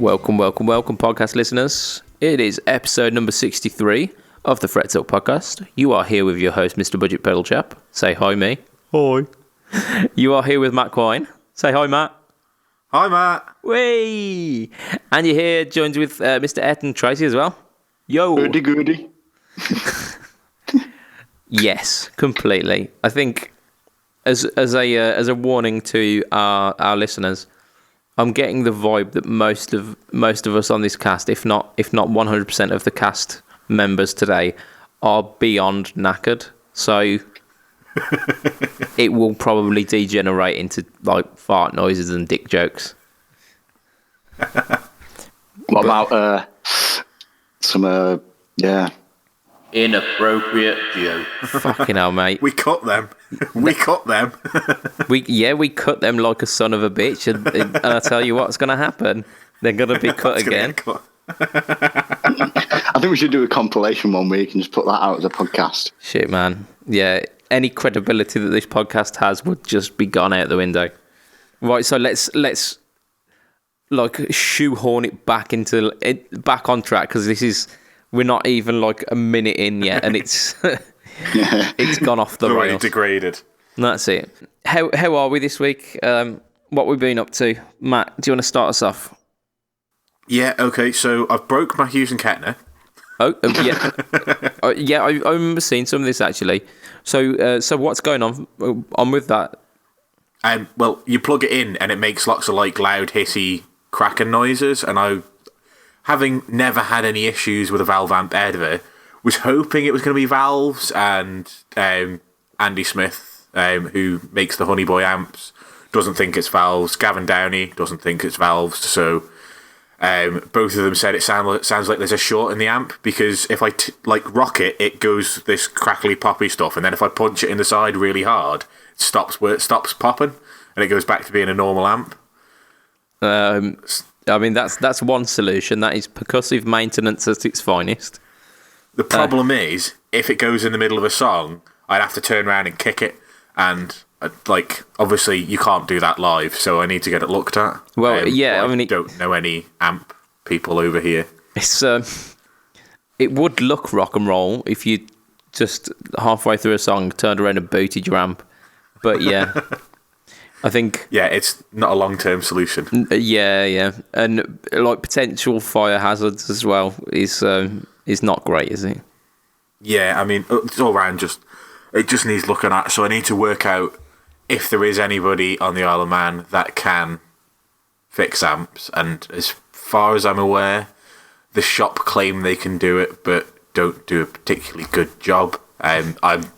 Welcome, podcast listeners. It is episode number 63 of the Fret Talk podcast. You are here with your host, Mr. Budget Pedal Chap. Say hi, me. Hi. You are here with Matt Quine. Say hi, Matt. Hi, Matt. Whee! And you're here joined with Mr. Ethan Tracy as well. Yo. Goody. Yes, completely. I think as a warning to our listeners, I'm getting the vibe that most of us on this cast, if not 100% of the cast members today, are beyond knackered. So it will probably degenerate into like fart noises and dick jokes. What about some Inappropriate joke. Fucking hell, mate. We cut them. We cut them. We cut them like a son of a bitch, and I tell you what's going to happen. They're going to be cut again. Cut. I think we should do a compilation one week and just put that out as a podcast. Shit, man. Yeah, any credibility that this podcast has would just be gone out the window. Right, so let's like shoehorn it back on track, because we're not even like a minute in yet, and it's it's gone off the already rails. Degraded. That's it. How are we this week? What we've been up to, Matt? Do you want to start us off? Yeah. Okay. So I've broke my Hughes and Kettner. Oh, yeah, yeah. I remember seeing some of this actually. So what's going on with that? Well, you plug it in and it makes lots of like loud, hissy, cracking noises. And I, having never had any issues with a valve amp ever, was hoping it was going to be valves. And Andy Smith, who makes the Honey Boy amps, doesn't think it's valves. Gavin Downey doesn't think it's valves. So both of them said it sounds like there's a short in the amp, because if I rock it, it goes this crackly poppy stuff, and then if I punch it in the side really hard, it stops popping, and it goes back to being a normal amp. I mean, that's one solution. That is percussive maintenance at its finest. The problem is, if it goes in the middle of a song, I'd have to turn around and kick it, and obviously you can't do that live, so I need to get it looked at. Well, yeah, I mean, don't know any amp people over here. It's it would look rock and roll if you just halfway through a song turned around and booted your amp, but yeah. I think... Yeah, it's not a long-term solution. Yeah. And, like, potential fire hazards as well is not great, is it? Yeah, I mean, it's all around it just needs looking at, so I need to work out if there is anybody on the Isle of Man that can fix amps, and as far as I'm aware, the shop claim they can do it, but don't do a particularly good job. I'm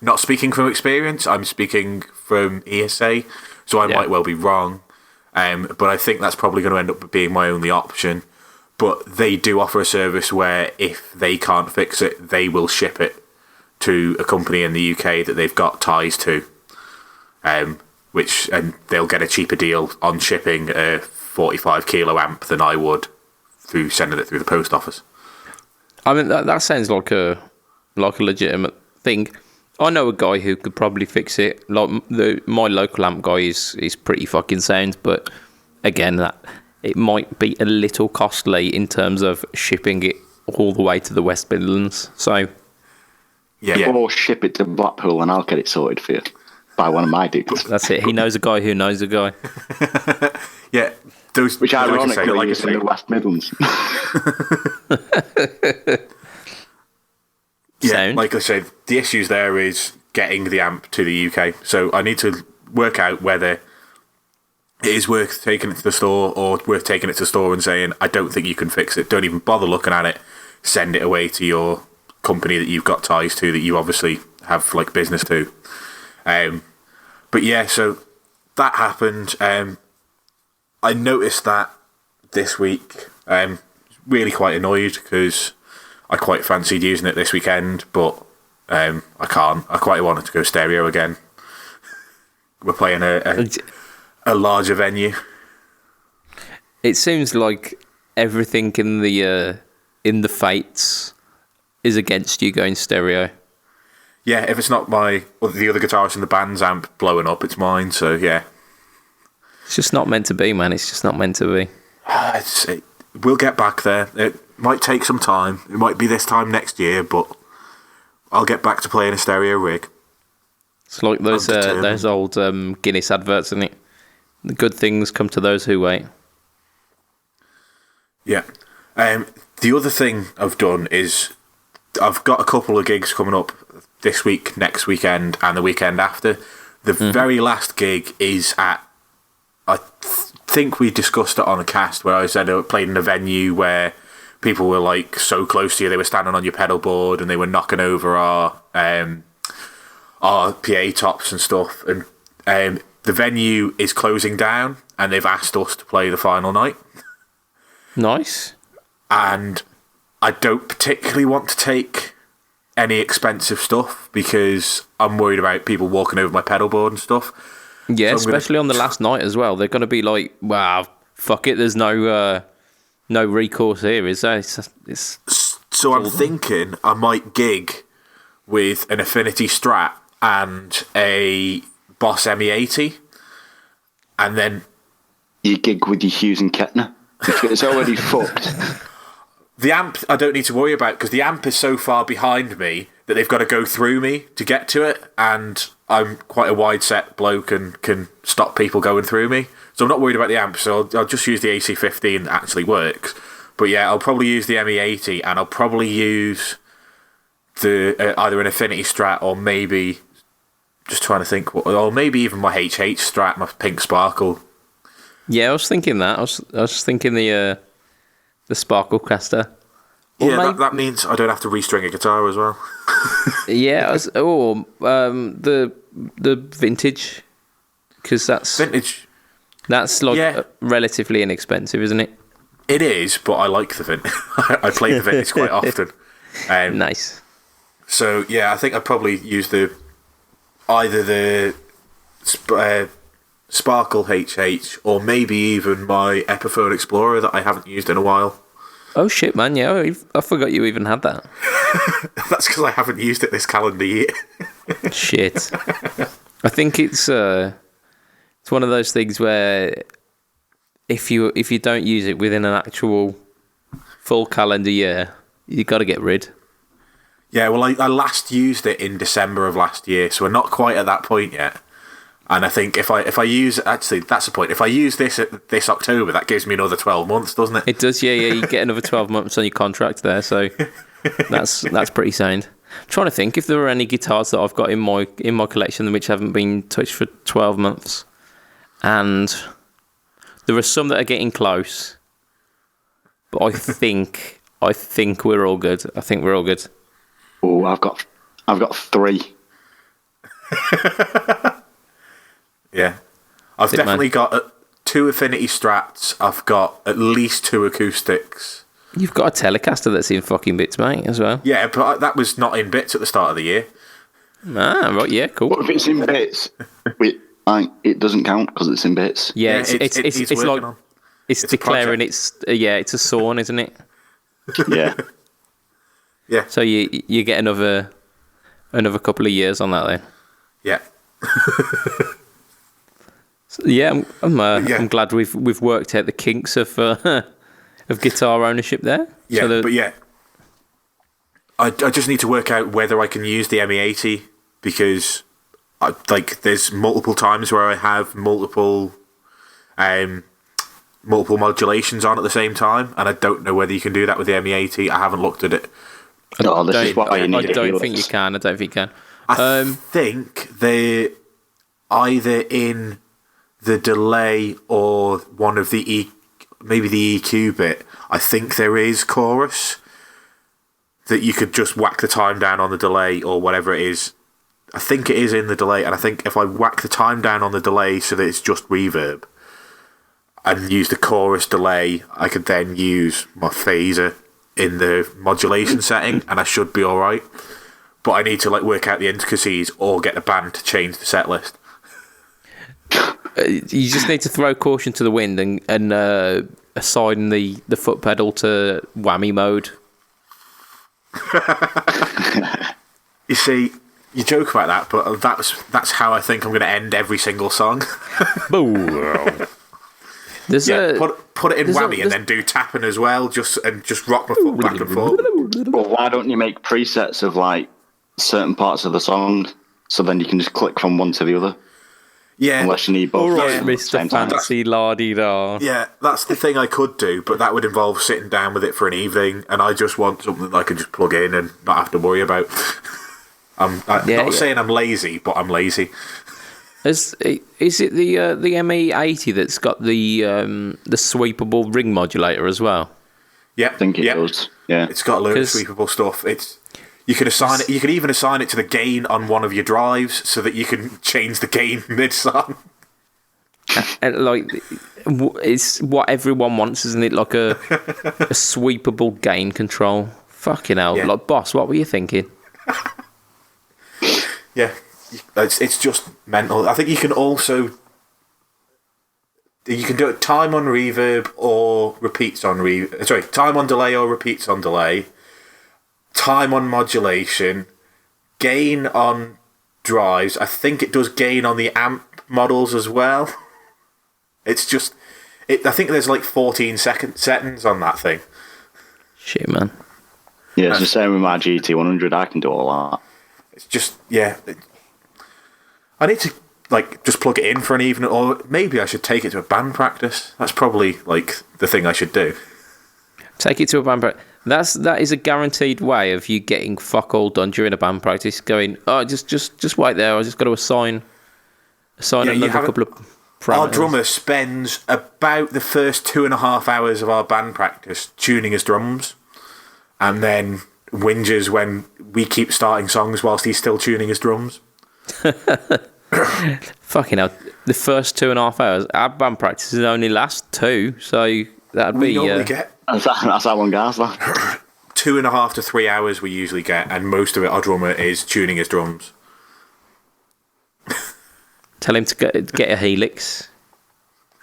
not speaking from experience, I'm speaking from hearsay, so I might well be wrong, but I think that's probably going to end up being my only option. But they do offer a service where if they can't fix it, they will ship it to a company in the UK that they've got ties to, and they'll get a cheaper deal on shipping a 45 kilo amp than I would through sending it through the post office. I mean, that sounds like a legitimate thing. I know a guy who could probably fix it. Like my local amp guy is pretty fucking sound, but again, that it might be a little costly in terms of shipping it all the way to the West Midlands. So, yeah. Or ship it to Blackpool and I'll get it sorted for you by one of my dudes. That's it. He knows a guy who knows a guy. Yeah, those, which ironically is in the West Midlands. Yeah, Sound. like I said, the issues there is getting the amp to the UK. So I need to work out whether it is worth taking it to the store or worth taking it to the store and saying, I don't think you can fix it. Don't even bother looking at it. Send it away to your company that you've got ties to, that you obviously have like business to. But yeah, so that happened. I noticed that this week. Really quite annoyed because I quite fancied using it this weekend, but I can't. I quite wanted to go stereo again. We're playing a larger venue. It seems like everything in the fates is against you going stereo. Yeah, if it's not the other guitarist in the band's amp blowing up, it's mine. So yeah, it's just not meant to be, man. It's just not meant to be. we'll get back there. It might take some time. It might be this time next year, but I'll get back to playing a stereo rig. It's like those old Guinness adverts, isn't it? The good things come to those who wait. Yeah. The other thing I've done is I've got a couple of gigs coming up this week, next weekend, and the weekend after. The very last gig is at, I think we discussed it on a cast where I said I played in a venue where people were like so close to you, they were standing on your pedal board and they were knocking over our PA tops and stuff. And the venue is closing down and they've asked us to play the final night. Nice. And I don't particularly want to take any expensive stuff because I'm worried about people walking over my pedal board and stuff. Yeah, so especially on the last night as well. They're going to be like, wow, fuck it, there's no recourse here, is there? So I'm thinking I might gig with an Affinity Strat and a Boss ME80, and then... You gig with your Hughes and Kettner? It's already fucked. The amp I don't need to worry about because the amp is so far behind me that they've got to go through me to get to it, and I'm quite a wide set bloke and can stop people going through me. So I'm not worried about the amp, so I'll just use the AC15 that actually works. But yeah, I'll probably use the ME80 and I'll probably use the either an Affinity Strat or maybe, just trying to think, or maybe even my HH Strat, my Pink Sparkle. Yeah, I was thinking that. I was thinking the Sparkle Caster. Or yeah, that means I don't have to restring a guitar as well. Yeah, the vintage, because that's vintage. That's like relatively inexpensive, isn't it? It is, but I like the vintage. I play the vintage quite often. Nice. So yeah, I think I'd probably use either the Sparkle HH or maybe even my Epiphone Explorer that I haven't used in a while. Oh shit, man! Yeah, I forgot you even had that. That's because I haven't used it this calendar year. Shit. I think it's one of those things where if you don't use it within an actual full calendar year, you got to get rid. Yeah, well, I last used it in December of last year, so we're not quite at that point yet. And I think if I use, actually that's the point. If I use this October, that gives me another 12 months, doesn't it? It does, yeah. You get another 12 months on your contract there, so that's pretty sound. I'm trying to think if there are any guitars that I've got in my collection which haven't been touched for 12 months, and there are some that are getting close. But I think we're all good. I think we're all good. Oh, I've got 3. Yeah, I've definitely got 2 Affinity Strats. I've got at least 2 acoustics. You've got a Telecaster that's in fucking bits, mate, as well. Yeah, but that was not in bits at the start of the year. Ah, right, yeah, cool. What if it's in bits? It doesn't count because it's in bits. Yeah, it's like it's declaring it's a Sawn, isn't it? Yeah. Yeah. So you get another couple of years on that then. Yeah. So, yeah, I'm glad we've worked out the kinks of guitar ownership there. Yeah, so but yeah, I just need to work out whether I can use the ME80 because there's multiple times where I have multiple modulations on at the same time, and I don't know whether you can do that with the ME80. I haven't looked at it. I don't think you can. I think they're either in the delay or one of the maybe the EQ bit. I think there is chorus that you could just whack the time down on the delay or whatever it is. I think it is in the delay, and I think if I whack the time down on the delay so that it's just reverb and use the chorus delay, I could then use my phaser in the modulation setting, and I should be all right. But I need to work out the intricacies or get the band to change the set list. You just need to throw caution to the wind and assign the foot pedal to whammy mode. You see, you joke about that, but that's how I think I'm going to end every single song. There's Yeah, put it in there's a- whammy and there's- then do tapping as well, just rock my foot back and forth. Well, why don't you make presets of like certain parts of the song, so then you can just click from one to the other, Yeah, unless you need both. All at right, the Mr. same time. Fancy La-di-da. yeah, that's the thing I could do, but that would involve sitting down with it for an evening, and I just want something that I can just plug in and not have to worry about. I'm not saying I'm lazy, but I'm lazy. Is it the ME80 that's got the sweepable ring modulator as well? Yeah, I think it does. Yeah, It's got a load of 'Cause- sweepable stuff. You can assign it. You can even assign it to the gain on one of your drives, so that you can change the gain mid-song. And like, it's what everyone wants, isn't it? Like a sweepable gain control. Fucking hell! Yeah. Like, boss, what were you thinking? Yeah, it's just mental. I think you can also do it time on reverb or repeats on reverb. Sorry, time on delay or repeats on delay. Time on modulation, gain on drives. I think it does gain on the amp models as well. It's just, I think there's like 14 settings on that thing. Shit, man. yeah. It's the same with my GT100. I can do all that. It's just, yeah. I need to like just plug it in for an evening, or maybe I should take it to a band practice. That's probably like the thing I should do. Take it to a band practice. That is a guaranteed way of you getting fuck all done during a band practice. Going, oh, just wait there. I just got to assign Yeah, you another haven't- couple of parameters. Our drummer spends about the first 2.5 hours of our band practice tuning his drums, and then whinges when we keep starting songs whilst he's still tuning his drums. Fucking hell. The first 2.5 hours. Our band practices only last 2, so that'd We be. normally get That's how long goes that. 2.5 to 3 hours we usually get, and most of it our drummer is tuning his drums. Tell him to get a helix.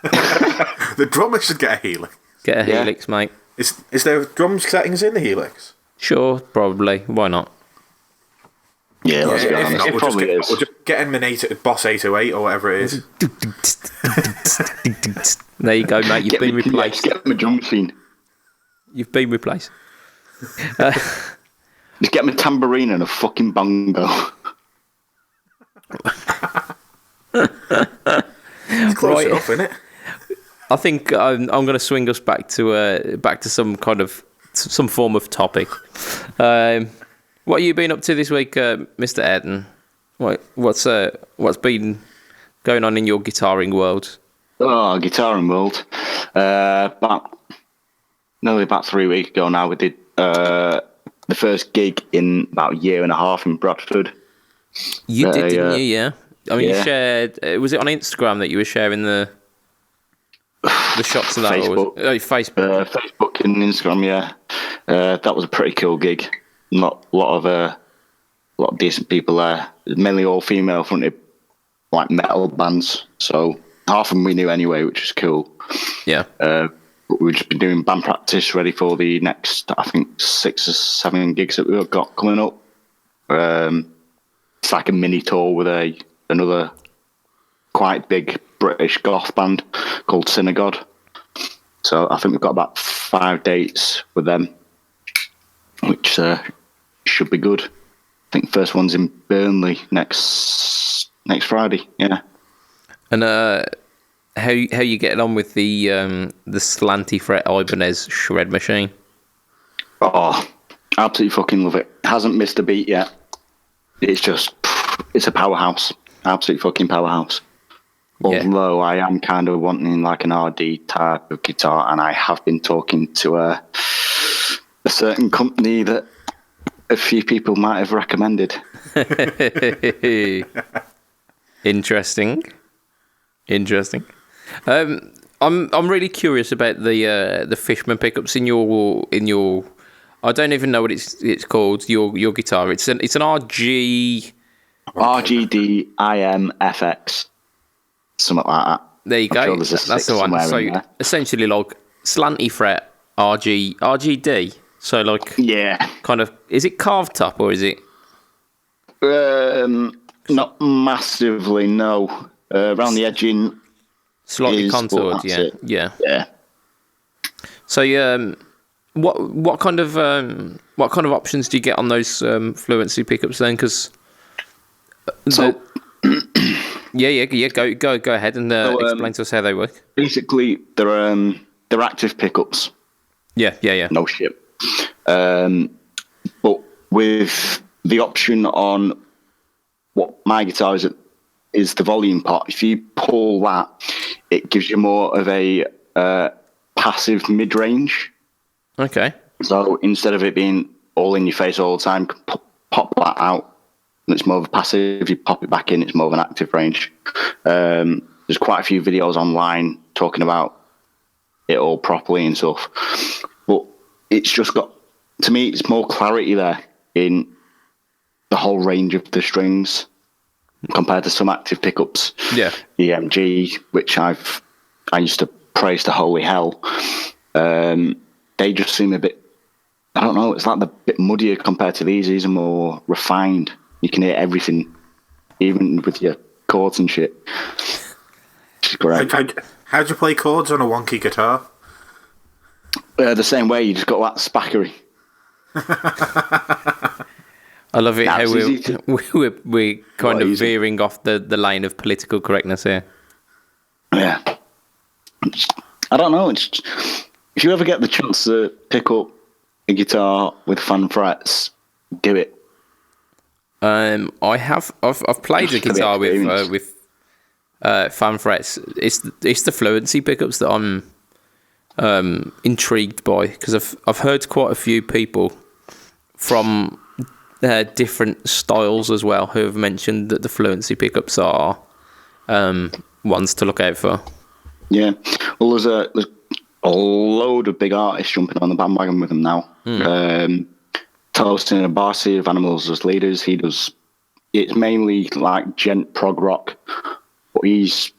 The drummer should get a Helix. Get a Yeah. helix, mate. Is there drum settings in the Helix? Sure, probably. Why not? Yeah, let's be If honest. not, It we'll probably is. just get him an Boss 808 or whatever it is. There you go, mate. You've been replaced. Get him a drum machine. You've been replaced. Just get him a tambourine and a fucking bongo. It's close Right. enough, isn't it? I think I'm going to swing us back to some kind of some form of topic. What have you been up to this week, Mr. Ayrton? What's been going on in your guitaring world? Oh, guitaring world. Nearly about 3 weeks ago now, we did the first gig in about a year and a half in Bradford. You did, didn't you? Yeah. I mean, yeah. you shared. Was it on Instagram that you were sharing the shots of that? Facebook. Facebook. Facebook and Instagram, yeah. That was a pretty cool gig. Lot of decent people there. Mainly all female fronted, like metal bands. So half of them we knew anyway, which was cool. Yeah. But we've just been doing band practice ready for the next, I think, 6 or 7 gigs that we've got coming up. It's like a mini tour with another quite big British goth band called Synagogue. So I think we've got about 5 dates with them, which should be good. I think the first one's in Burnley next Friday. Yeah. And how you getting on with the slanty fret Ibanez shred machine? Oh, absolutely fucking love it. Hasn't missed a beat yet. It's a powerhouse. Absolute fucking powerhouse. Yeah. Although I am kind of wanting like an RD type of guitar, and I have been talking to a certain company that a few people might have recommended. Interesting. I'm really curious about the Fishman pickups in your. I don't even know what it's called. Your guitar. It's an RG. RGD IMFX, something like that. There you I'm go. sure there's a That's six the one. somewhere So in there. essentially, like slanty fret RGD. So like Yeah. kind of, is it carved top or is it? Not massively, no. Around the edging, Slightly is, but contoured, that's yeah. it. Yeah. Yeah. So, what kind of options do you get on those fluency pickups then? Because So, go ahead and explain to us how they work. basically, they're active pickups. Yeah. No shit. But with the option on what my guitar is the volume part. If you pull that, it gives you more of a passive mid-range. Okay. So instead of it being all in your face all the time, you can pop that out, and it's more of a passive. If you pop it back in, it's more of an active range. There's quite a few videos online talking about it all properly and stuff. But it's just got, to me, it's more clarity there in the whole range of the strings compared to some active pickups. Yeah. The MG, which I used to praise to holy hell. They just seem a bit, I don't know, it's like a bit muddier compared to these. These are more refined. You can hear everything, even with your chords and shit. It's great. How'd you play chords on a wonky guitar? The same way, you just got that spackery. I love it how it's easy we're kind of easy. veering off the lane of political correctness here. Yeah. I don't know. It's, if you ever get the chance to pick up a guitar with fan frets, do it. I've played the Just for the guitar experience. with fan frets. It's the fluency pickups that I'm intrigued by, because I've heard quite a few people from different styles as well who have mentioned that the fluency pickups are ones to look out for. Yeah. Well, there's a load of big artists jumping on the bandwagon with him now. Toasting and Barcy of Animals as leaders. It's mainly like gent prog rock, but he's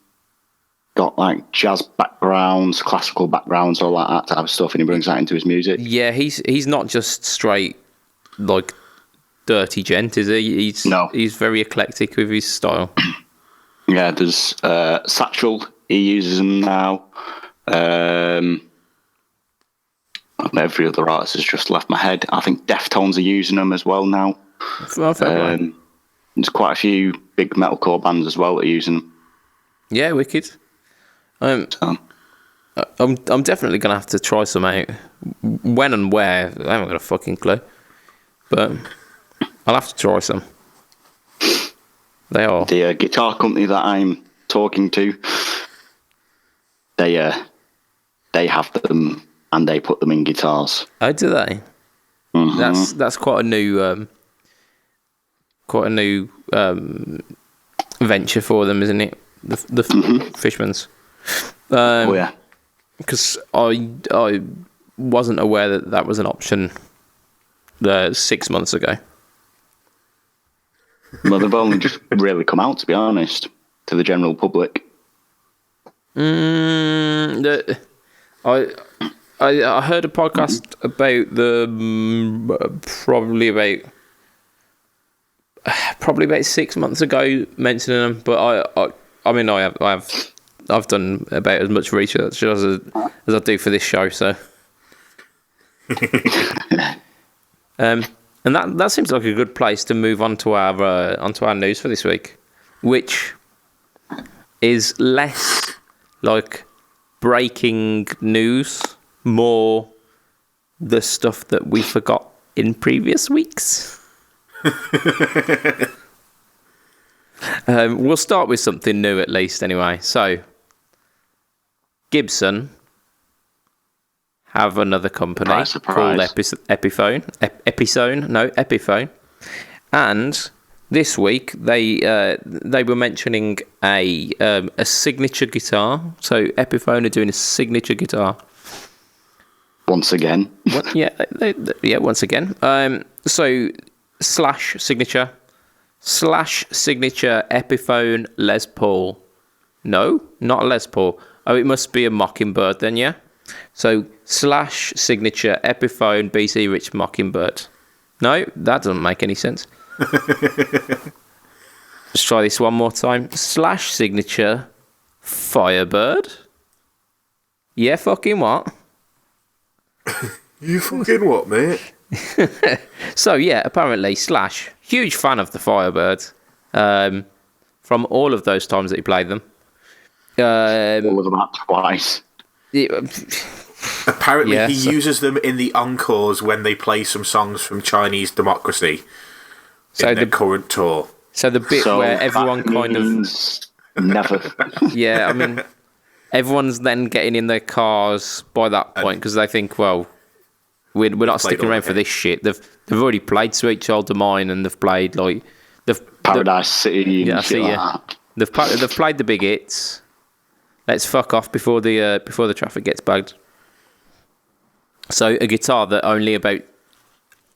got like jazz backgrounds, classical backgrounds, all that type of stuff, and he brings that into his music. Yeah, he's not just straight like dirty gent, is he? He's very eclectic with his style. Yeah, there's Satchel. He uses them now. Every other artist has just left my head. I think Deftones are using them as well now. Well, fair play. There's quite a few big metalcore bands as well that are using them. Yeah, wicked. I'm definitely gonna have to try some out. When and where, I haven't got a fucking clue. But I'll have to try some. They are. The guitar company that I'm talking to, they have them and they put them in guitars. Oh, do they? Mm-hmm. That's quite a new venture for them, isn't it? The Fishmans. Oh yeah. Because I wasn't aware that was an option 6 months ago. Well, they've only just really come out, to be honest, to the general public. I heard a podcast about probably about 6 months ago mentioning them, but I've done about as much research as I do for this show, so. And that seems like a good place to move on to our news for this week, which is less like breaking news, more the stuff that we forgot in previous weeks. We'll start with something new at least anyway. So, Gibson have another company called Epiphone. Epiphone. And this week they were mentioning a signature guitar. So Epiphone are doing a signature guitar. Once again. Once again. So /signature Epiphone Les Paul. No, not a Les Paul. Oh, it must be a Mockingbird then, yeah? So /signature Epiphone BC Rich Mockingbird. No, that doesn't make any sense. Let's try this one more time. /signature Firebird? Yeah, fucking what? You fucking what, mate? So, yeah, apparently, Slash, huge fan of the Firebird, from all of those times that he played them. All of them out twice. Apparently, Yeah, he so- uses them in the encores when they play some songs from Chinese Democracy So in their the current tour. so the bit So where everyone that kind of means never. yeah, I mean, everyone's then getting in their cars by that point because they think, well, we're not played sticking all around the for this shit. They've already played Sweet Child of Mine and they've played like Paradise City and Yeah, I shit see like ya. that. They've played the big hits. Let's fuck off before the traffic gets bagged. So a guitar that only about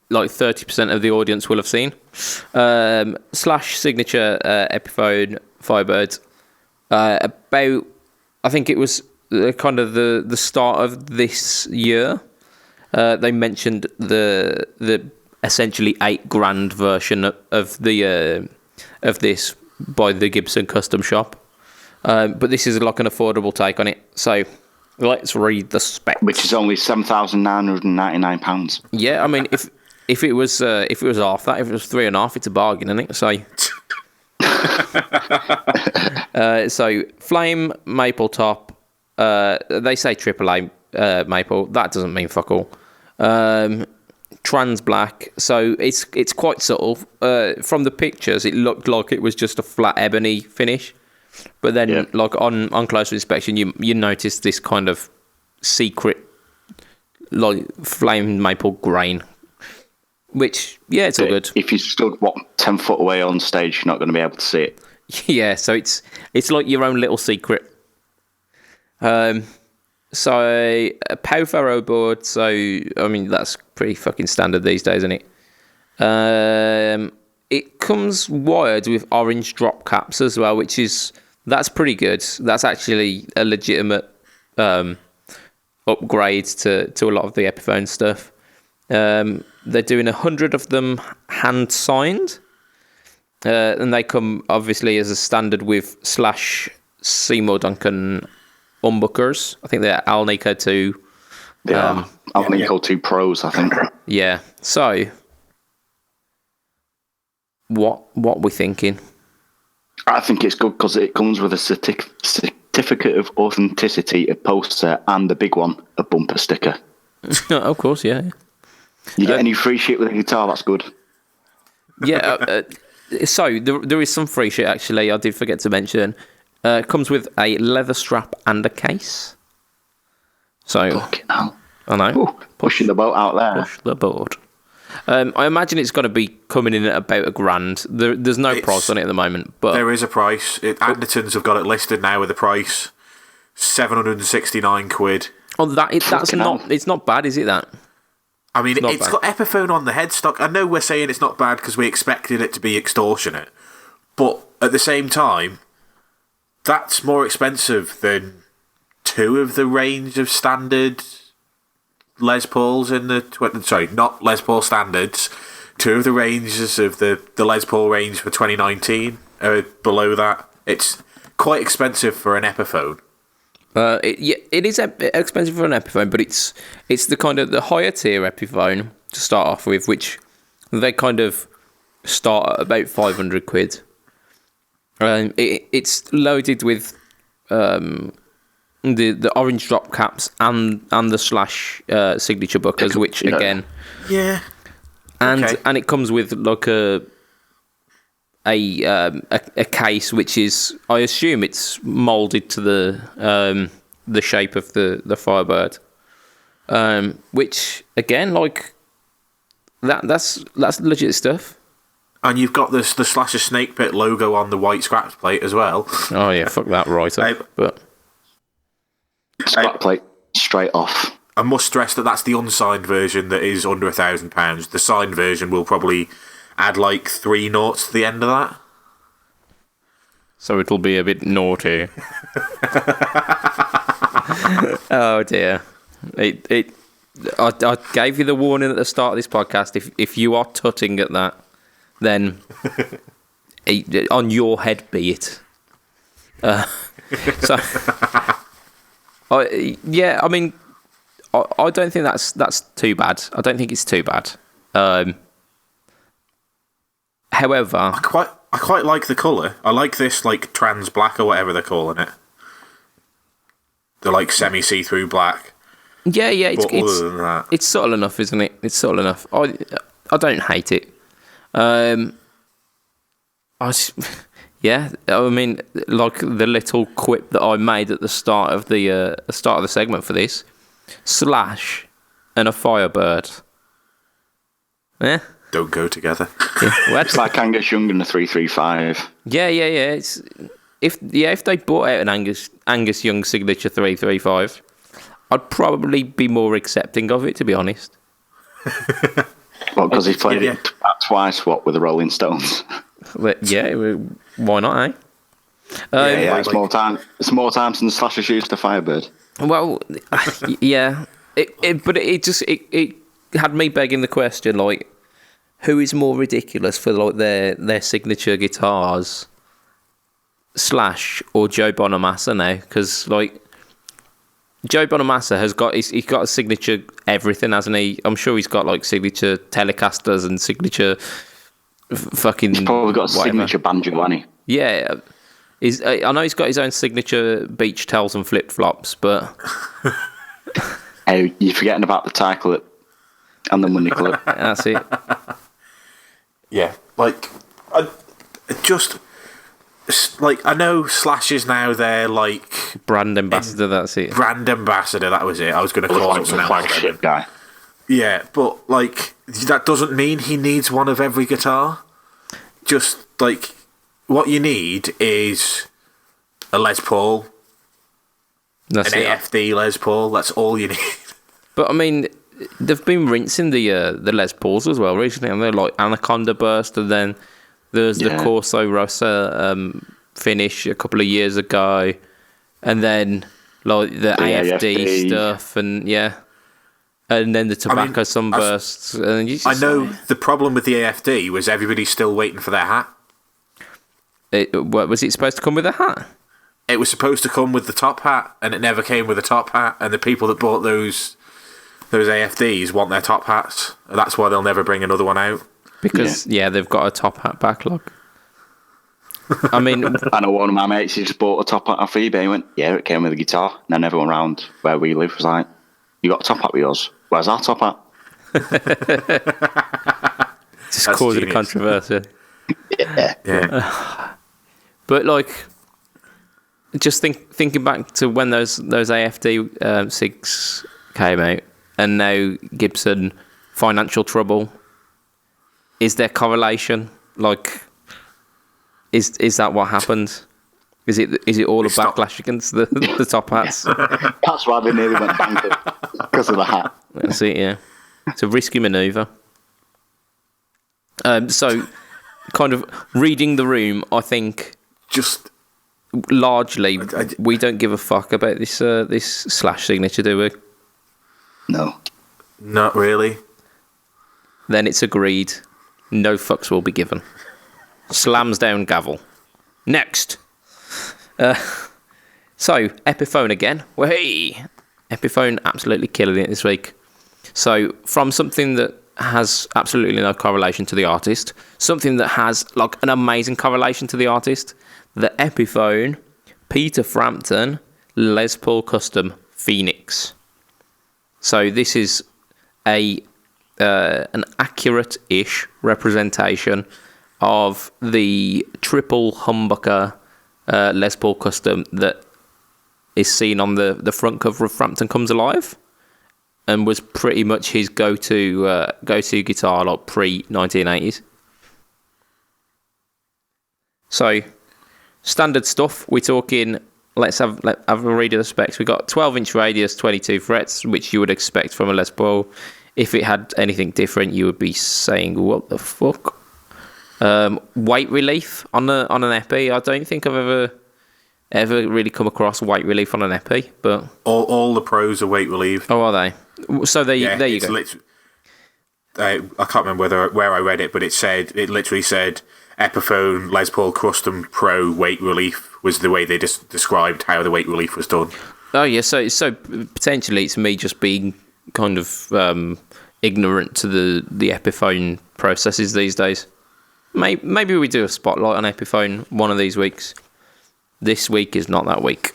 like 30% of the audience will have seen. Slash signature Epiphone Firebird. About I think it was kind of the start of this year. They mentioned the essentially $8,000 version of this by the Gibson Custom Shop. But this is like an affordable take on it. So let's read the specs. Which is only £7,999. Yeah, I mean, if it was half that, if it was 3.5, it's a bargain, isn't it? So, so flame maple top. They say AAA maple. That doesn't mean fuck all. Trans black. So it's quite subtle. From the pictures, it looked like it was just a flat ebony finish. But then, like on closer inspection, you notice this kind of secret, like flame maple grain, which it's all good. If you stood 10 foot away on stage, you're not going to be able to see it. Yeah, so it's like your own little secret. So a Pow Faro board. So I mean that's pretty fucking standard these days, isn't it? It comes wired with orange drop caps as well, that's pretty good. That's actually a legitimate upgrade to a lot of the Epiphone stuff. They're doing 100 of them hand signed, and they come obviously as a standard with Slash Seymour Duncan humbuckers. I think they're Alnico 2. They are Alnico 2 Pros, I think. Yeah. So, what we thinking? I think it's good because it comes with a certificate of authenticity, a poster, and the big one, a bumper sticker. Of course, yeah. You get any free shit with a guitar, that's good. Yeah. So there is some free shit actually. I did forget to mention. It comes with a leather strap and a case. So Fucking hell. I know. Ooh, pushing the boat out there. Push the board. I imagine it's going to be coming in at about $1,000. There's no price on it at the moment, but There is a price. Andertons have got it listed now with a price £769. oh, that's Fucking not. hell. It's not bad, is it? That I mean, not it's bad. got Epiphone on the headstock. I know we're saying it's not bad because we expected it to be extortionate, but at the same time, that's more expensive than 2 of the range of standard Les Pauls in the... Sorry, not Les Paul standards. 2 of the ranges of the Les Paul range for 2019 are below that. It's quite expensive for an Epiphone. it is expensive for an Epiphone, but it's the kind of the higher tier Epiphone to start off with, which they kind of start at about £500. It's loaded with the orange drop caps and the Slash signature buckers, which again, Yeah. and Okay. and it comes with like a case which is, I assume it's molded to the shape of the Firebird, which again, like that's legit stuff. And you've got the Slasher Snake Pit logo on the white scratch plate as well. Oh yeah, fuck that right up. But Scrap plate straight off. I must stress that that's the unsigned version that is under £1,000. The signed version will probably add like 3 noughts to the end of that. so it'll be a bit naughty. Oh dear. I gave you the warning at the start of this podcast. If you are tutting at that, then on your head be it. So, I mean, I don't think that's too bad. I don't think it's too bad. However, I quite like the colour. I like this like trans black or whatever they're calling it. The like semi see-through black. yeah, But other than that, it's subtle enough, isn't it? It's subtle enough. I don't hate it. Yeah, I mean, like the little quip that I made at the start of the segment for this, Slash and a Firebird. Yeah. don't go together. Yeah. Well, It's like Angus Young and the 335. yeah. It's if they brought out an Angus Young signature 335, I'd probably be more accepting of it, to be honest. Well, because he's played Yeah. it twice, what, with the Rolling Stones. But yeah, why not, eh? Yeah, like- it's more time. It's more time since Slash has used the Firebird. Well, yeah. But it had me begging the question, like, who is more ridiculous for like their signature guitars, Slash or Joe Bonamassa now? Because like Joe Bonamassa has got he's got a signature everything, hasn't he? I'm sure he's got like signature Telecasters and signature fucking. He's probably got a whatever. signature banjo, hasn't he? Yeah. I know he's got his own signature beach towels and flip flops, but Hey, you're forgetting about the tie clip and the money clip. that's it. Yeah, like I know Slash is now their like Brand ambassador, that's it. brand ambassador. That was it. I was going to call it Like the something else. flagship guy. Yeah, but like that doesn't mean he needs one of every guitar. Just like what you need is a Les Paul, That's an it. AFD Les Paul. That's all you need. But I mean, they've been rinsing the Les Pauls as well recently, and they're like Anaconda Burst, and then there's the Yeah. Corso Rosa finish a couple of years ago, and then like the AFD AFD. stuff, and yeah, and then the Tobacco Sunbursts. And you just, I know the problem with the AFD was everybody's still waiting for their hat. What was it supposed to come with a hat? It was supposed to come with the top hat, and it never came with a top hat. And the people that bought those AFDs want their top hats. And that's why they'll never bring another one out. Because they've got a top hat backlog. I mean, I know one of my mates, he just bought a top hat off eBay. He went, yeah, it came with a guitar. And then everyone around where we live was like, you got a top hat with yours? Where's our top hat? just That's causing a genius. controversy. Yeah. But like, just thinking back to when those AFD SIGs came out, and now Gibson financial trouble. Is there correlation? Like, is that what happened? Is it all a backlash against the top hats? That's why they nearly went bankrupt, because of the hat. That's it. Yeah, it's a risky manoeuvre. So, kind of reading the room, I think. Just Largely, we don't give a fuck about this Slash signature, do we? No. not really. Then it's agreed. No fucks will be given. Slams down gavel. Next. So, Epiphone again. Hey! Epiphone absolutely killing it this week. So, from something that has absolutely no correlation to the artist, something that has like an amazing correlation to the artist, the Epiphone Peter Frampton Les Paul Custom Phoenix. So this is an accurate-ish representation of the triple humbucker Les Paul Custom that is seen on the front cover of Frampton Comes Alive, and was pretty much his go-to guitar like pre-1980s. So, standard stuff. We're talking. Let's have a read of the specs. We got 12-inch radius, 22 frets, which you would expect from a Les Paul. If it had anything different, you would be saying, "What the fuck?" Weight relief on an Epi. I don't think I've ever really come across weight relief on an Epi, but All the pros are weight relieved. oh, are they? So there you go. I can't remember where I read it, but it literally said Epiphone Les Paul Custom Pro weight relief was the way they described how the weight relief was done. Oh yeah, so potentially it's me just being kind of ignorant to the Epiphone processes these days. Maybe we do a spotlight on Epiphone one of these weeks. This week is not that week.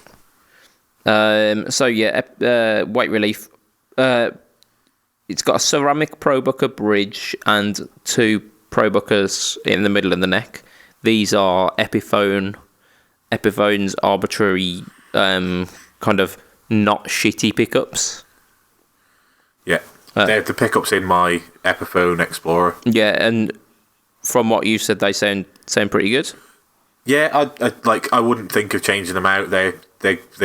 Weight relief. It's got a ceramic ProBooker bridge and 2 ProBookers in the middle of the neck. These are Epiphone's arbitrary kind of not shitty pickups. Yeah, they're the pickups in my Epiphone Explorer. Yeah, and from what you said, they sound pretty good. Yeah, I wouldn't think of changing them out. They're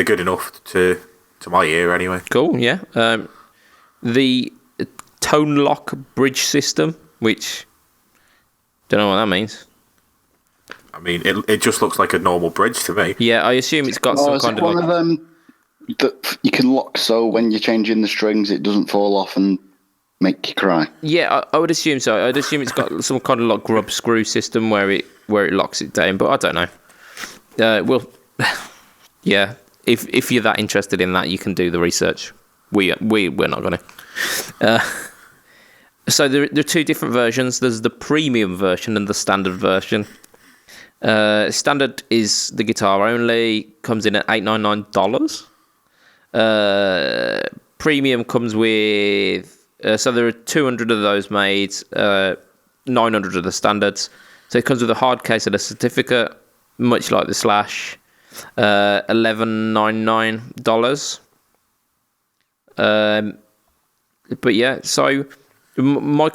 good enough to my ear anyway. Cool. Yeah. The tone lock bridge system, which don't know what that means. I mean, it just looks like a normal bridge to me. Yeah, I assume it's got some kind of one of them that you can lock so when you're changing the strings, it doesn't fall off and make you cry. Yeah, I would assume so. I'd assume it's got some kind of like grub screw system where it locks it down, but I don't know. Yeah, if you're that interested in that, you can do the research. We're not going to. So there are 2 different versions. There's the premium version and the standard version. Standard is the guitar only, comes in at $899. Premium comes with so there are 200 of those made, 900 of the standards. So it comes with a hard case and a certificate, much like the Slash, $11.99. But yeah, so my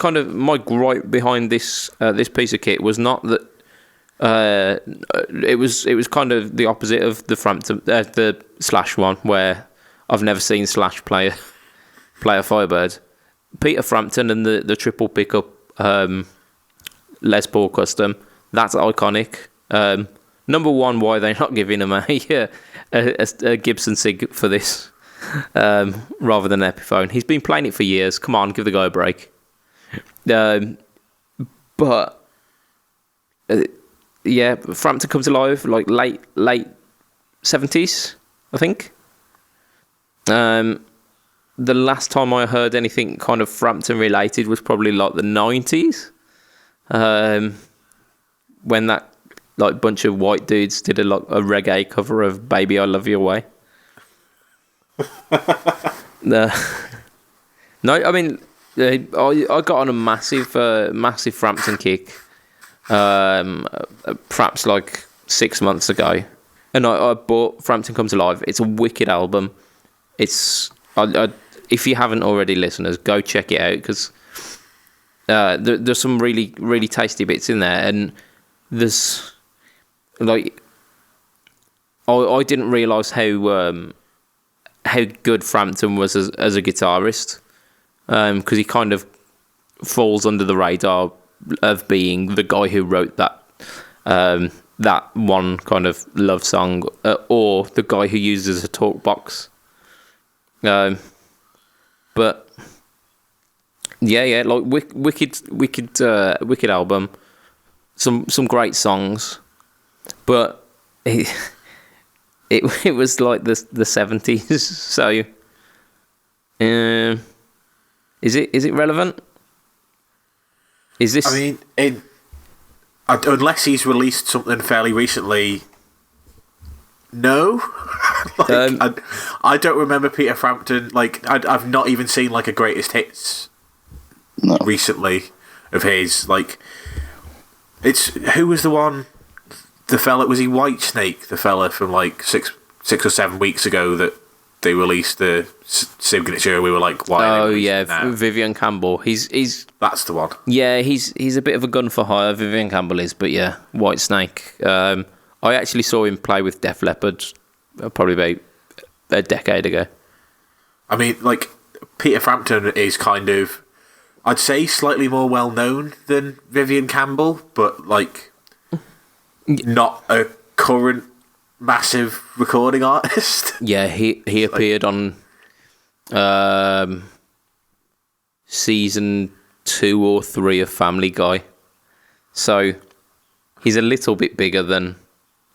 gripe behind this piece of kit was not that it was kind of the opposite of the Frampton, the Slash one, where I've never seen Slash play a Firebird. Peter Frampton and the triple pickup Les Paul Custom, that's iconic. Number one, why they're not giving him a Gibson Sig for this rather than Epiphone. He's been playing it for years. Come on, give the guy a break. But yeah, Frampton comes alive like late 70s, I think. The last time I heard anything kind of Frampton related was probably like the 90s, when that like bunch of white dudes did a reggae cover of "Baby I Love Your Way." No, I mean I got on a massive Frampton kick, perhaps like 6 months ago, and I bought Frampton Comes Alive. It's a wicked album. It's if you haven't already, listeners, go check it out, because there's some really, really tasty bits in there, and there's like I didn't realise how good Frampton was as a guitarist, because he kind of falls under the radar of being the guy who wrote that one kind of love song, or the guy who uses a talk box. But yeah, like wicked album, some great songs, but it was like the 70s. So, is it relevant? Is this? I mean, unless he's released something fairly recently. No, I don't remember Peter Frampton. Like, I've not even seen like a greatest hits recently of his. Like, it's who was the one? The fella, was he Whitesnake? The fella from like six or 7 weeks ago that they released the signature. We were like, why? Oh yeah, Vivian Campbell. He's that's the one. Yeah, he's a bit of a gun for hire. Vivian Campbell is, but yeah, Whitesnake. I actually saw him play with Def Leppard probably about a decade ago. I mean, like, Peter Frampton is kind of, I'd say, slightly more well known than Vivian Campbell, but like not a current massive recording artist. Yeah, he appeared on season 2 or 3 of Family Guy. So He's a little bit bigger than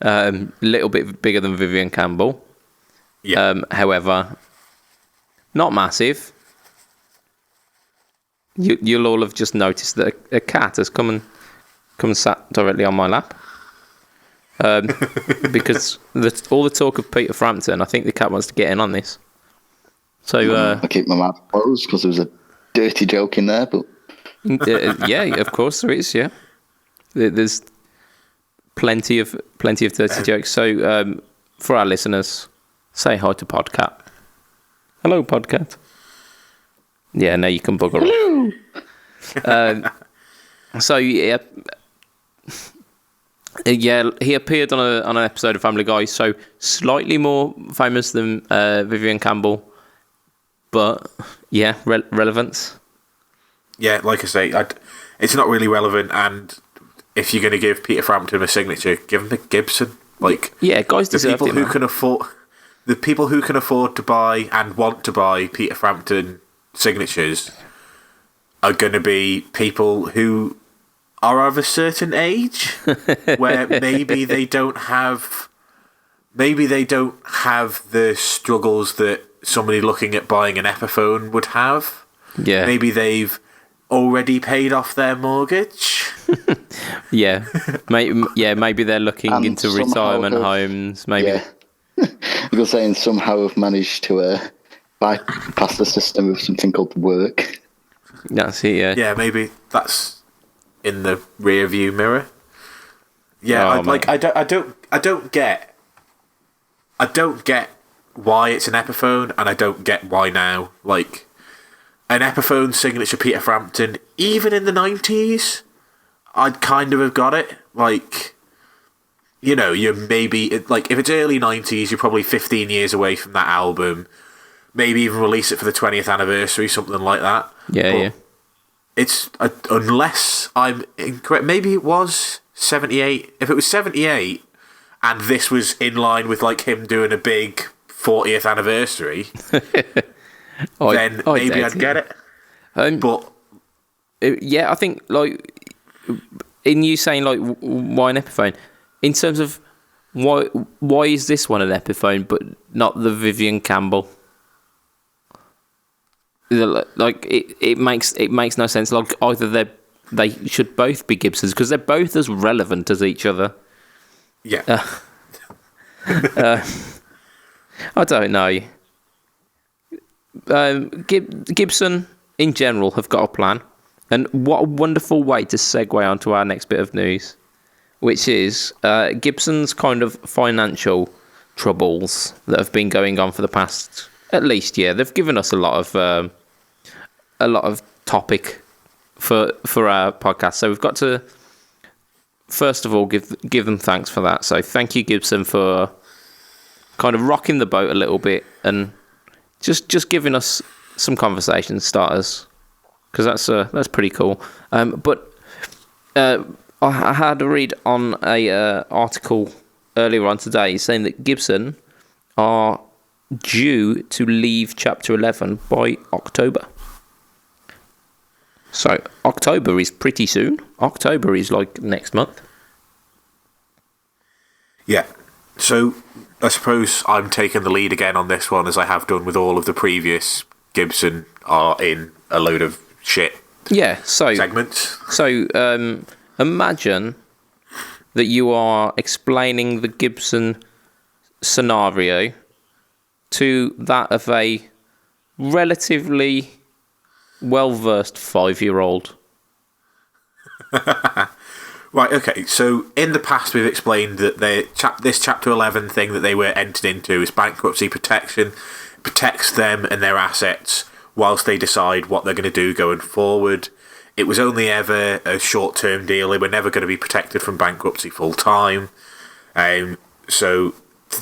Vivian Campbell. Yeah. However, not massive. You'll all have just noticed that a cat has come and sat directly on my lap. Because all the talk of Peter Frampton, I think the cat wants to get in on this. So I keep my mouth closed because there was a dirty joke in there, but yeah, of course there is. Yeah, there's plenty of dirty jokes. So for our listeners, say hi to Podcat. Hello, Podcat. Yeah, now you can bugger off. So yeah. Yeah, he appeared on an episode of Family Guy, so slightly more famous than Vivian Campbell, but yeah, relevance. Yeah, like I say, it's not really relevant, and if you're going to give Peter Frampton a signature, give him the Gibson. Like, yeah, guys deserve it. The people who can afford to buy and want to buy Peter Frampton signatures are going to be people who are of a certain age, where maybe they don't have the struggles that somebody looking at buying an Epiphone would have. Yeah. Maybe they've already paid off their mortgage. Yeah. Maybe they're looking into retirement homes. Maybe. Yeah. You're saying somehow have managed to bypass the system with something called work. That's it. Yeah. Yeah, maybe that's in the rear view mirror. Yeah, I don't get why it's an Epiphone, and I don't get why now. Like, an Epiphone signature Peter Frampton, even in the 90s, I'd kind of have got it. Like, you know, you're maybe, like, if it's early 90s, you're probably 15 years away from that album. Maybe even release it for the 20th anniversary, something like that. Yeah, yeah. It's, unless I'm incorrect, maybe it was 78. If it was 78, and this was in line with, like, him doing a big 40th anniversary, then maybe I'd get it. But yeah, I think, like, in you saying, like, why an Epiphone, in terms of why is this one an Epiphone but not the Vivian Campbell? Like, it makes no sense. Like, either they should both be Gibsons, because they're both as relevant as each other. Yeah. I don't know. Gibson in general have got a plan, and what a wonderful way to segue onto our next bit of news, which is Gibson's kind of financial troubles that have been going on for the past at least year. They've given us a lot of topic for our podcast, so we've got to first of all give them thanks for that. So thank you, Gibson, for kind of rocking the boat a little bit and just giving us some conversation starters, because that's pretty cool. But I had a read on a article earlier on today saying that Gibson are due to leave Chapter 11 by October. So October is pretty soon. October is like next month. Yeah. So I suppose I'm taking the lead again on this one, as I have done with all of the previous Gibson are in a load of shit. Yeah. So segments. So imagine that you are explaining the Gibson scenario to that of a relatively well-versed 5-year-old. Right, okay, so in the past we've explained that this Chapter 11 thing that they were entered into is bankruptcy protection. It protects them and their assets whilst they decide what they're going to do going forward. It was only ever a short-term deal. They were never going to be protected from bankruptcy full-time. So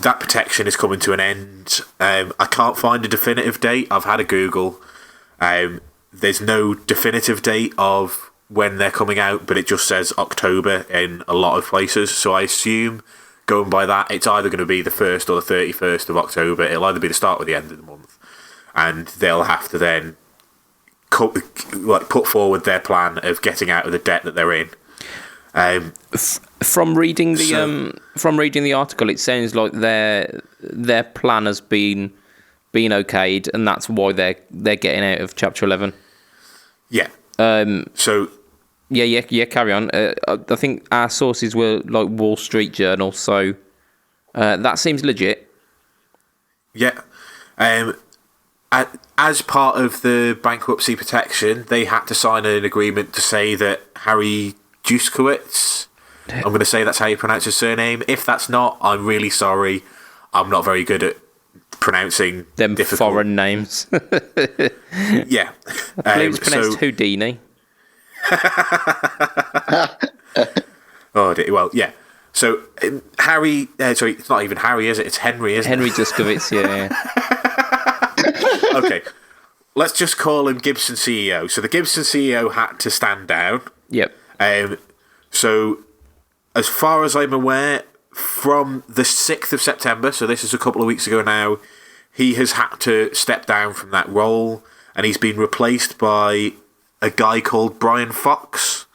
that protection is coming to an end. I can't find a definitive date. I've had a Google. There's no definitive date of when they're coming out, but it just says October in a lot of places. So I assume, going by that, it's either going to be the 1st or the 31st of October. It'll either be the start or the end of the month. And they'll have to then put forward their plan of getting out of the debt that they're in. From reading the article, it sounds like their plan has been okayed, and that's why they're getting out of Chapter 11. Yeah. So. Yeah. Carry on. I think our sources were like Wall Street Journal, so that seems legit. Yeah. As part of the bankruptcy protection, they had to sign an agreement to say that Harry Juskowitz, I'm going to say that's how you pronounce his surname. If that's not, I'm really sorry. I'm not very good at pronouncing them difficult foreign names. Yeah. I believe it's pronounced Houdini. Well, yeah. So Harry, sorry, it's not even Harry, is it? It's Henry, isn't Henry it? Juskowitz, yeah. Okay, let's just call him Gibson CEO. So the Gibson CEO had to stand down. Yep. So as far as I'm aware, from the 6th of September, so this is a couple of weeks ago now, he has had to step down from that role, and he's been replaced by a guy called Brian Fox,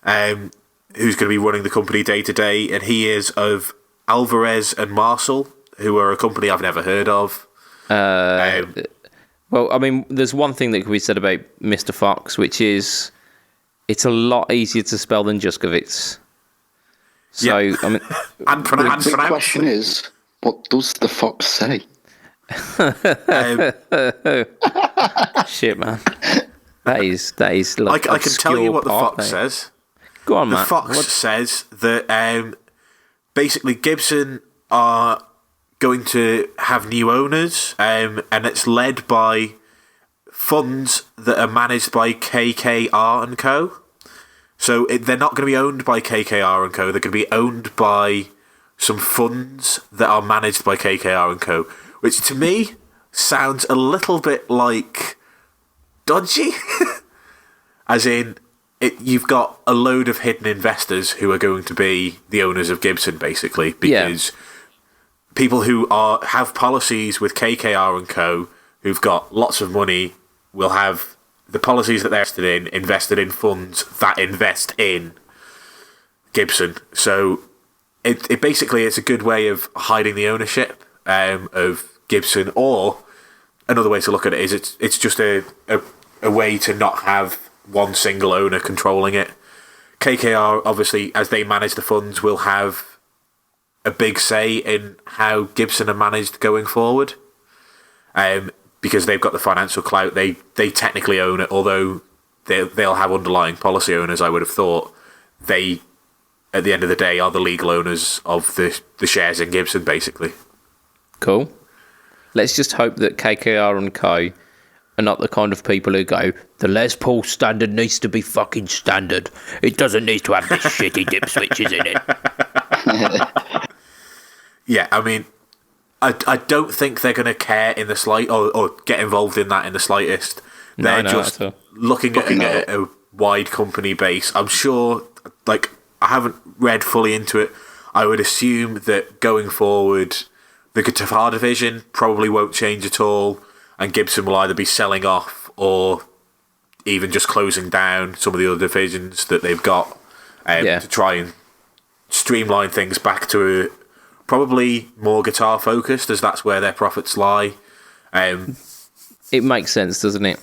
who's going to be running the company day to day, and he is of Alvarez and Marshall, who are a company I've never heard of. Well, I mean, there's one thing that could be said about Mr. Fox, which is it's a lot easier to spell than Juskowitz. So, Yeah. I mean, The question is, what does the fox say? shit, man. That is like I can tell you what the part, Fox mate. says. Go on, The Matt. Fox says that basically Gibson are going to have new owners, and it's led by funds that are managed by KKR and Co. So they're not going to be owned by KKR and Co. They're going to be owned by some funds that are managed by KKR and Co. Which to me sounds a little bit like dodgy. As in, you've got a load of hidden investors who are going to be the owners of Gibson, basically, because people who have policies with KKR and Co. who've got lots of money will have the policies that they're invested in funds that invest in Gibson. So it basically it's a good way of hiding the ownership of Gibson, or another way to look at it is it's just a way to not have one single owner controlling it. KKR, obviously, as they manage the funds, will have a big say in how Gibson are managed going forward. Because they've got the financial clout, they technically own it, although they'll have underlying policy owners, I would have thought. They, at the end of the day, are the legal owners of the shares in Gibson, basically. Cool. Let's just hope that KKR and Co. are not the kind of people who go, the Les Paul standard needs to be fucking standard. It doesn't need to have this shitty dip switches in it. Yeah, I mean, I don't think they're going to care in the slight or get involved in that in the slightest. They're just looking at a wide company base. I'm sure, like, I haven't read fully into it. I would assume that going forward, the guitar division probably won't change at all, and Gibson will either be selling off or even just closing down some of the other divisions that they've got to try and streamline things back to probably more guitar focused, as that's where their profits lie. It makes sense, doesn't it?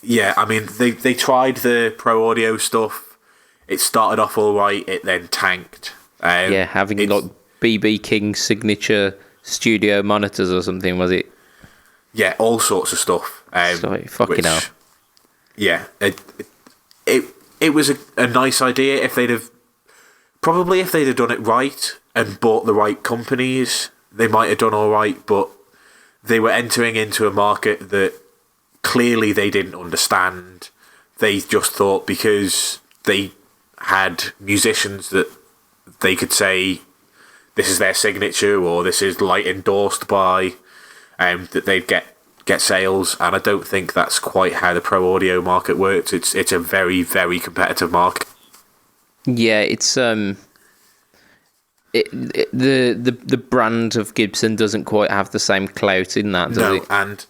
Yeah, I mean, they tried the pro audio stuff. It started off all right. It then tanked. Having like BB King's signature studio monitors or something, was it? Yeah, all sorts of stuff. Sorry, fucking hell. Yeah, it was a nice idea if they'd have done it right and bought the right companies, they might have done all right, but they were entering into a market that clearly they didn't understand. They just thought because they had musicians that they could say this is their signature or this is light endorsed by, that they'd get sales, and I don't think that's quite how the pro audio market works. It's a very, very competitive market. Yeah, it's the brand of Gibson doesn't quite have the same clout in that, does it? And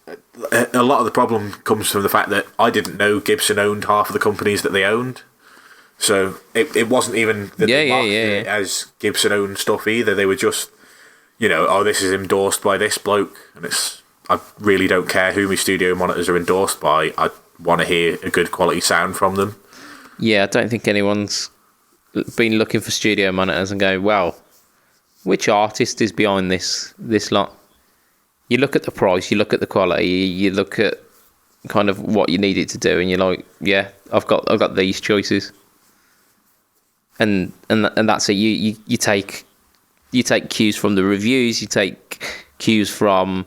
a lot of the problem comes from the fact that I didn't know Gibson owned half of the companies that they owned. So it wasn't even that they marketed it yeah. as Gibson-owned stuff either. They were just, oh, this is endorsed by this bloke. And I really don't care who my studio monitors are endorsed by. I want to hear a good quality sound from them. Yeah, I don't think anyone's been looking for studio monitors and go, well, which artist is behind this lot? You look at the price, you look at the quality, you look at kind of what you need it to do, and you're like, yeah, I've got these choices. And that's it. You take cues from the reviews. You take cues from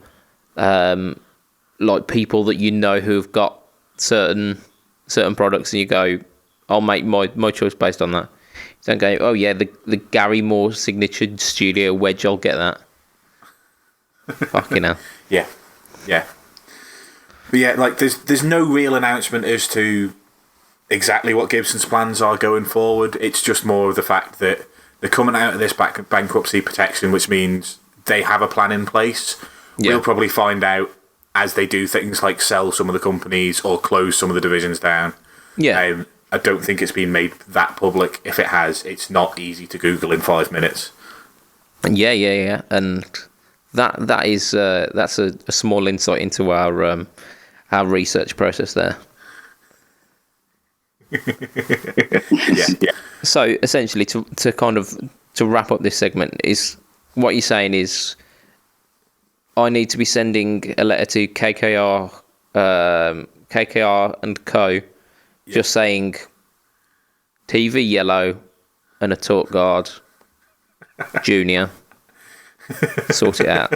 like people that who have got certain products, and you go, I'll make my choice based on that. You don't go, oh yeah, the Gary Moore signature studio wedge, I'll get that. Fucking hell. Yeah. But yeah, like there's no real announcement as to exactly what Gibson's plans are going forward. It's just more of the fact that they're coming out of this bankruptcy protection, which means they have a plan in place. Yeah. We'll probably find out as they do things like sell some of the companies or close some of the divisions down. Yeah. I don't think it's been made that public. If it has, it's not easy to Google in 5 minutes. Yeah. And that is that's a small insight into our research process there. Yeah. So essentially, to kind of to wrap up this segment, is what you're saying is I need to be sending a letter to KKR and Co. Just saying TV yellow and a talk guard junior. Sort it out.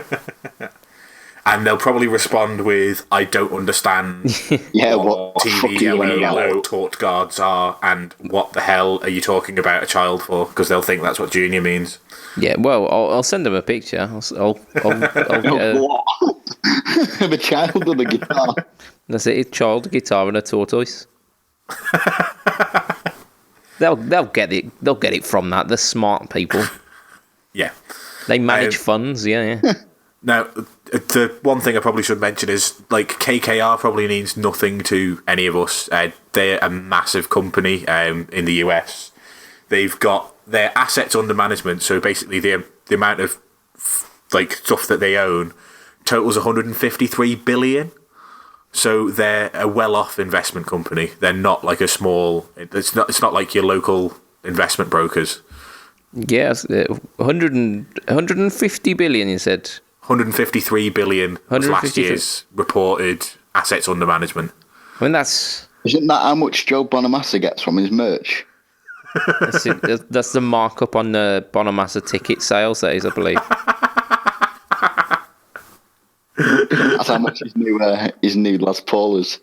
And they'll probably respond with, I don't understand what TV yellow taught guards are, and what the hell are you talking about a child for? Because they'll think that's what junior means. Yeah, well, I'll send them a picture. I'll get what? Of a child with a guitar. That's it, a child, a guitar, and a tortoise. They'll get it. They'll get it from that. They're smart people. Yeah. They manage funds. Yeah. Now, the one thing I probably should mention is, like, KKR probably means nothing to any of us. They're a massive company in the US. They've got their assets under management, so basically the amount of like stuff that they own totals 153 billion. So they're a well-off investment company. They're not like a small. It's not like your local investment brokers. Yes, 150 billion. You said. 153 billion was last year's reported assets under management. I mean, isn't that how much Joe Bonamassa gets from his merch? That's the markup on the Bonamassa ticket sales, that is, I believe. That's how much his new Les Paul is.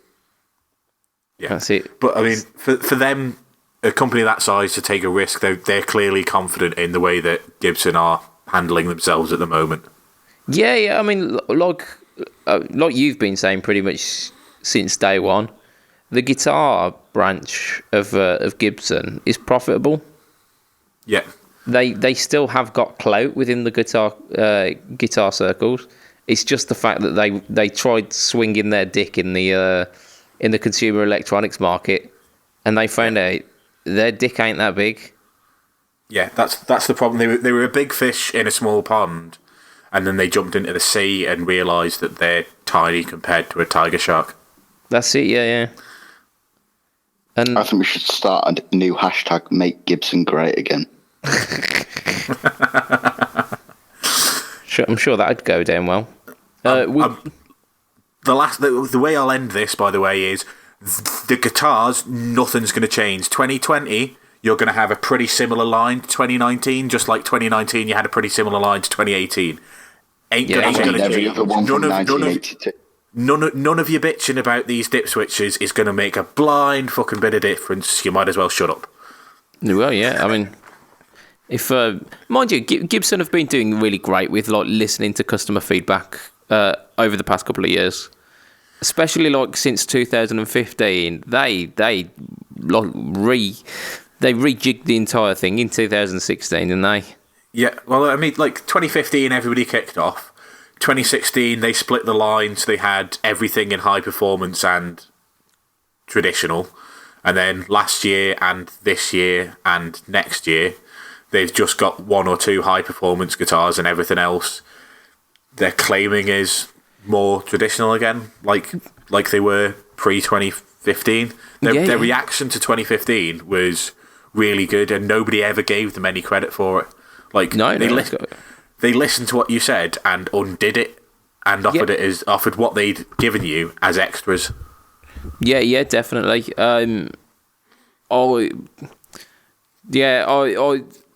Yeah, that's it. But I mean, for them, a company that size to take a risk, they're clearly confident in the way that Gibson are handling themselves at the moment. Yeah. I mean, like you've been saying pretty much since day one, the guitar branch of Gibson is profitable. Yeah. They still have got clout within the guitar circles. It's just the fact that they tried swinging their dick in the consumer electronics market, and they found out their dick ain't that big. Yeah, that's the problem. They were a big fish in a small pond, and then they jumped into the sea and realised that they're tiny compared to a tiger shark. That's it, yeah. And I think we should start a new hashtag, Make Gibson Great Again. I'm sure that'd go down well. The way I'll end this, by the way, is the guitars, nothing's going to change. 2020, you're going to have a pretty similar line to 2019, just like 2019 you had a pretty similar line to 2018. Ain't going to change. None of your bitching about these dip switches is going to make a blind fucking bit of difference. You might as well shut up. Well, yeah, I mean, if mind you, Gibson have been doing really great with like listening to customer feedback over the past couple of years, especially like since 2015. They rejigged the entire thing in 2016, didn't they? Yeah, well, I mean, like 2015, everybody kicked off. 2016, they split the line, so they had everything in high performance and traditional. And then last year and this year and next year, they've just got 1 or 2 high-performance guitars, and everything else they're claiming is more traditional again, like they were pre-2015. Their reaction to 2015 was really good, and nobody ever gave them any credit for it. They listened to what you said and undid it, and offered what they'd given you as extras. Yeah, definitely.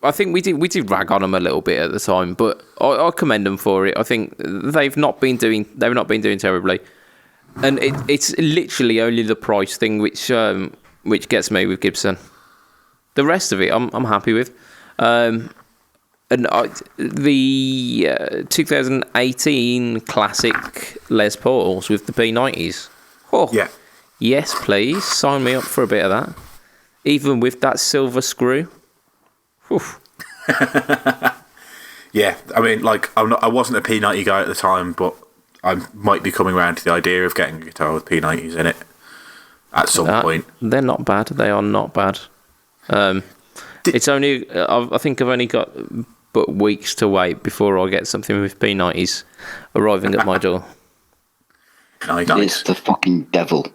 I think we did rag on them a little bit at the time, but I commend them for it. I think they've not been doing terribly, and it's literally only the price thing which gets me with Gibson. The rest of it, I'm happy with. The 2018 classic Les Pauls with the P90s. Oh, yeah. Yes, please. Sign me up for a bit of that. Even with that silver screw. Yeah, I mean, I wasn't a P90 guy at the time, but I might be coming around to the idea of getting a guitar with P90s in it at some point. They're not bad. They are not bad. It's only, I think I've only got but weeks to wait before I get something with P90s arriving at my door. Nice. It's the fucking devil.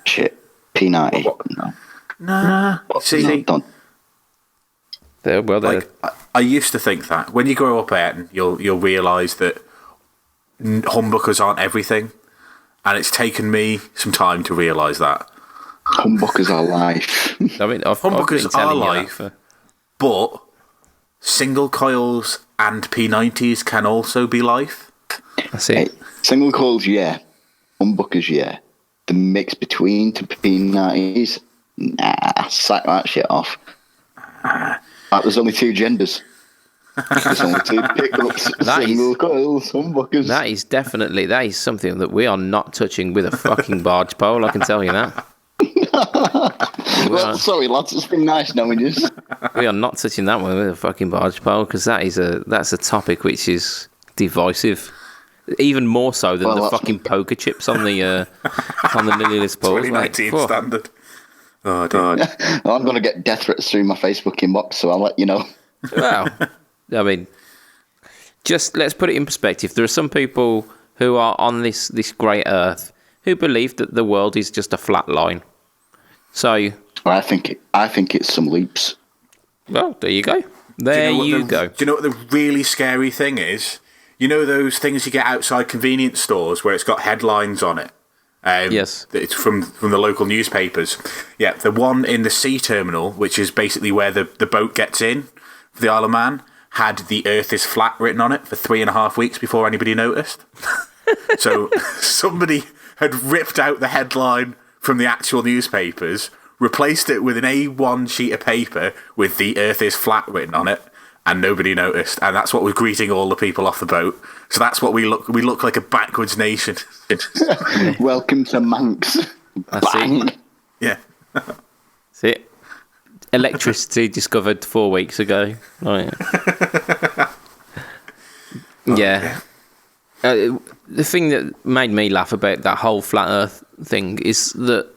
Shit. P90. No. Nah. See, not done. I used to think that when you grow up, Ayrton, you'll realise that humbuckers aren't everything, and it's taken me some time to realise that. Humbuckers are life. I mean, humbuckers are life, but single coils and P90s can also be life. I see. Hey, single coils, yeah. Humbuckers, yeah. The mix between two P90s, nah, sack that shit off. There's only 2 genders. There's only 2 pickups. Single coils, humbuckers. That is something that we are not touching with a fucking barge pole, I can tell you that. Well, sorry lads, it's been nice knowing you. We are not touching that one with a fucking barge pole, because that's a topic which is divisive. Even more so than the fucking poker chips on the Lily Les Pauls. 2019 standard. Oh, God. Well, I'm going to get death threats through my Facebook inbox, so I'll let you know. Well, I mean, just let's put it in perspective. There are some people who are on this great earth who believe that the world is just a flat line. So I think it's some leaps. Well, there you go. There you go. Do you know what the really scary thing is? You know those things you get outside convenience stores where it's got headlines on it? Yes. It's from the local newspapers. Yeah, the one in the sea terminal, which is basically where the boat gets in for the Isle of Man, had "The Earth is flat" written on it for 3.5 weeks before anybody noticed. So somebody had ripped out the headline from the actual newspapers, replaced it with an A1 sheet of paper with "The Earth is flat" written on it, and nobody noticed. And that's what was greeting all the people off the boat. So that's what we look like, a backwards nation. Welcome to Manx. Bang. Yeah. That's it. Electricity discovered 4 weeks ago. Right. Yeah. The thing that made me laugh about that whole flat Earth thing is that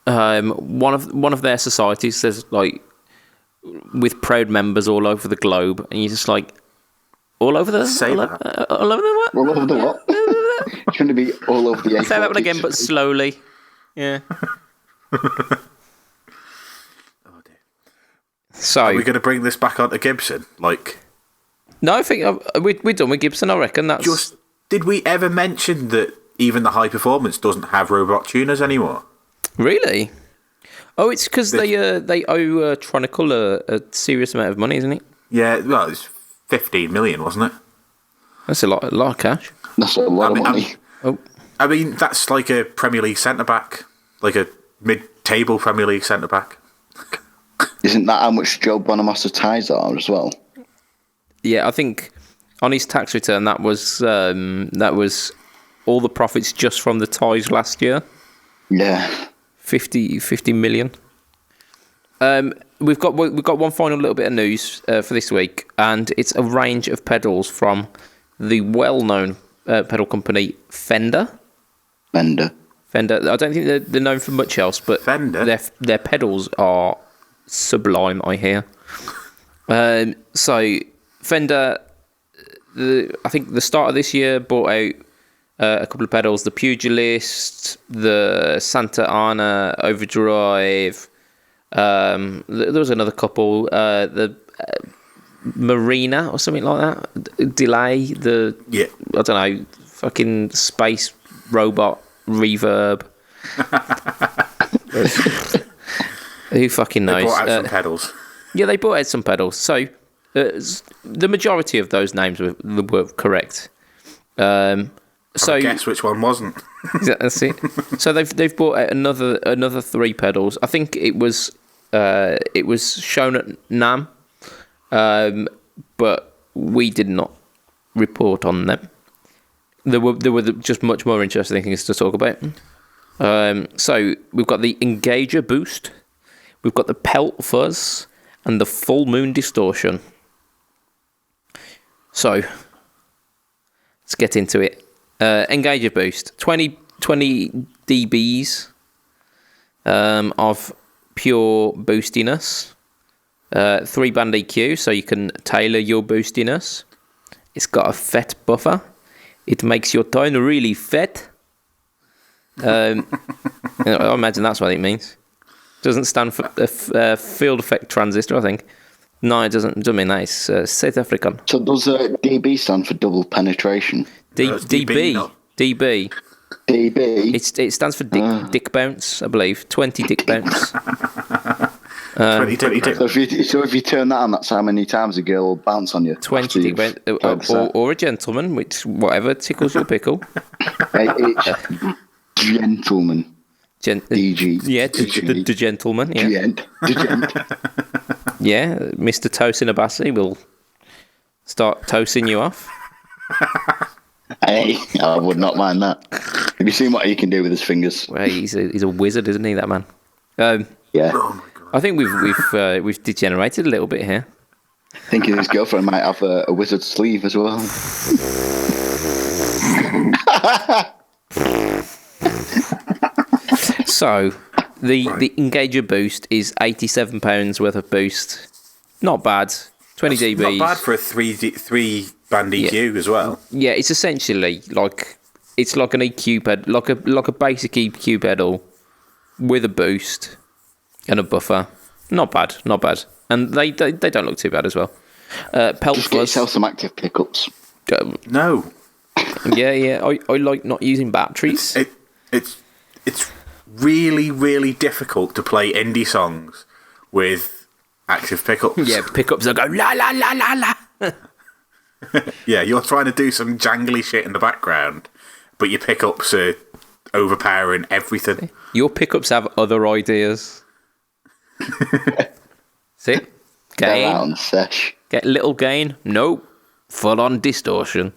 one of their societies, there's like with proud members all over the globe, and you're just like, all over the all over the what? All over the what? It's going to be all over the. Say that one again, but slowly. Yeah. Oh dear. So are we going to bring this back onto Gibson? No, I think we're done with Gibson. I reckon that's. Did we ever mention that even the high performance doesn't have robot tuners anymore? Really? Oh, it's because they owe Tronicle a serious amount of money, isn't it? Yeah, well, it's 15 million, wasn't it? That's a lot of cash. That's a lot of money. I mean, that's like a Premier League centre-back, like a mid-table Premier League centre-back. Isn't that how much Joe Bonamassa ties are as well? Yeah, I think on his tax return that was all the profits just from the ties last year. Yeah. 50 million. We've got one final little bit of news for this week, and it's a range of pedals from the well-known pedal company Fender. Fender. I don't think they're known for much else, but Fender? their pedals are sublime. I hear. So Fender, I think the start of this year brought out a couple of pedals: the Pugilist, the Santa Ana Overdrive. There was another couple, the Marina or something like that. Delay, I don't know, fucking space robot reverb. Who fucking knows? They brought out some pedals. Yeah, they brought out some pedals. So the majority of those names were correct. So guess which one wasn't. That's it. So they've brought out another 3 pedals. I think it was shown at NAMM, but we did not report on them. There were just much more interesting things to talk about. So we've got the Engager Boost, we've got the Pelt Fuzz, and the Full Moon Distortion. So let's get into it. Engager Boost, 20 dBs of pure boostiness. 3-band EQ, so you can tailor your boostiness. It's got a FET buffer. It makes your tone really FET. I imagine that's what it means. Doesn't stand for field effect transistor, I think. No, it doesn't mean that. It's South African. So does DB stand for double penetration? DB. no. DB. DB? It stands for dick bounce, I believe. 20 dick bounce. 20 So if you turn that on, that's how many times a girl will bounce on you. 20 dick bounce. Or a gentleman, which whatever tickles your pickle. Gentleman. DG. Yeah, the gentleman. Yeah. Gent. Yeah, Mr. Tosin Abassi will start toasting you off. Hey, I would not mind that. Have you seen what he can do with his fingers? Well, he's a wizard, isn't he, that man? Yeah. Oh my God. I think we've degenerated a little bit here. I think his girlfriend might have a wizard sleeve as well. So, the Engager Boost is £87 worth of boost. Not bad. 20 dBs. Not bad for a 3-band EQ as well. Yeah, it's essentially like an EQ pedal, like a basic EQ pedal with a boost and a buffer. Not bad. And they don't look too bad as well. Pelt Just get Fuzz. yourself some active pickups. No. Yeah. I like not using batteries. It's really, really difficult to play indie songs with active pickups. Yeah, pickups that go la la la la la. Yeah, you're trying to do some jangly shit in the background, but your pickups are overpowering everything. Your pickups have other ideas. See? Gain. Around sesh. Get little gain. Nope. Full on distortion.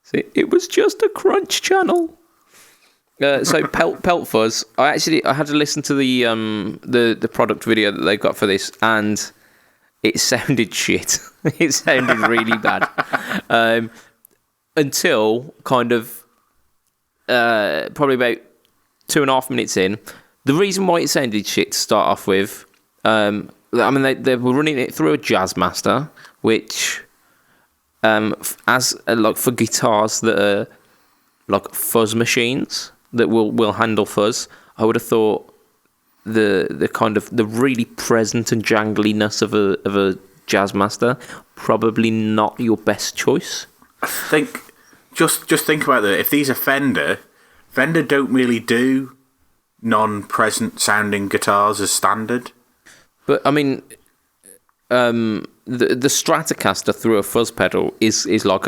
See, it was just a crunch channel. So Pelt Fuzz. I had to listen to the product video that they got for this, and it sounded shit. It sounded really bad. Until kind of probably about 2.5 minutes in. The reason why it sounded shit to start off with, I mean, they were running it through a Jazz Master, which, as like for guitars that are like fuzz machines that will handle fuzz, I would have thought the kind of the really present and jangliness of a Jazz Master probably not your best choice. I think just think about that. If these are Fender don't really do non-present sounding guitars as standard. But I mean, the Stratocaster through a fuzz pedal is like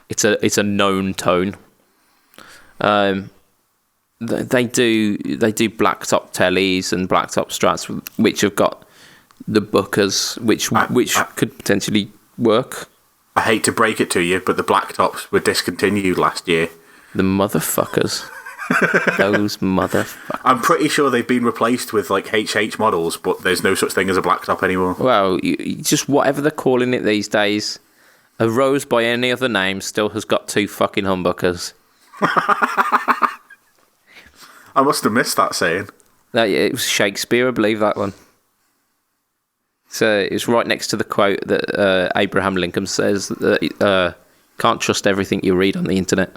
it's a known tone. They do blacktop tellies and blacktop Strats which have got the Bookers which could potentially work. I hate to break it to you, but the blacktops were discontinued last year. The motherfuckers. Those motherfuckers. I'm pretty sure they've been replaced with like HH models, but there's no such thing as a blacktop anymore. Well, just whatever they're calling it these days, a rose by any other name still has got 2 fucking humbuckers. I must have missed that saying. It was Shakespeare, I believe, that one. So it's right next to the quote that Abraham Lincoln says that can't trust everything you read on the internet.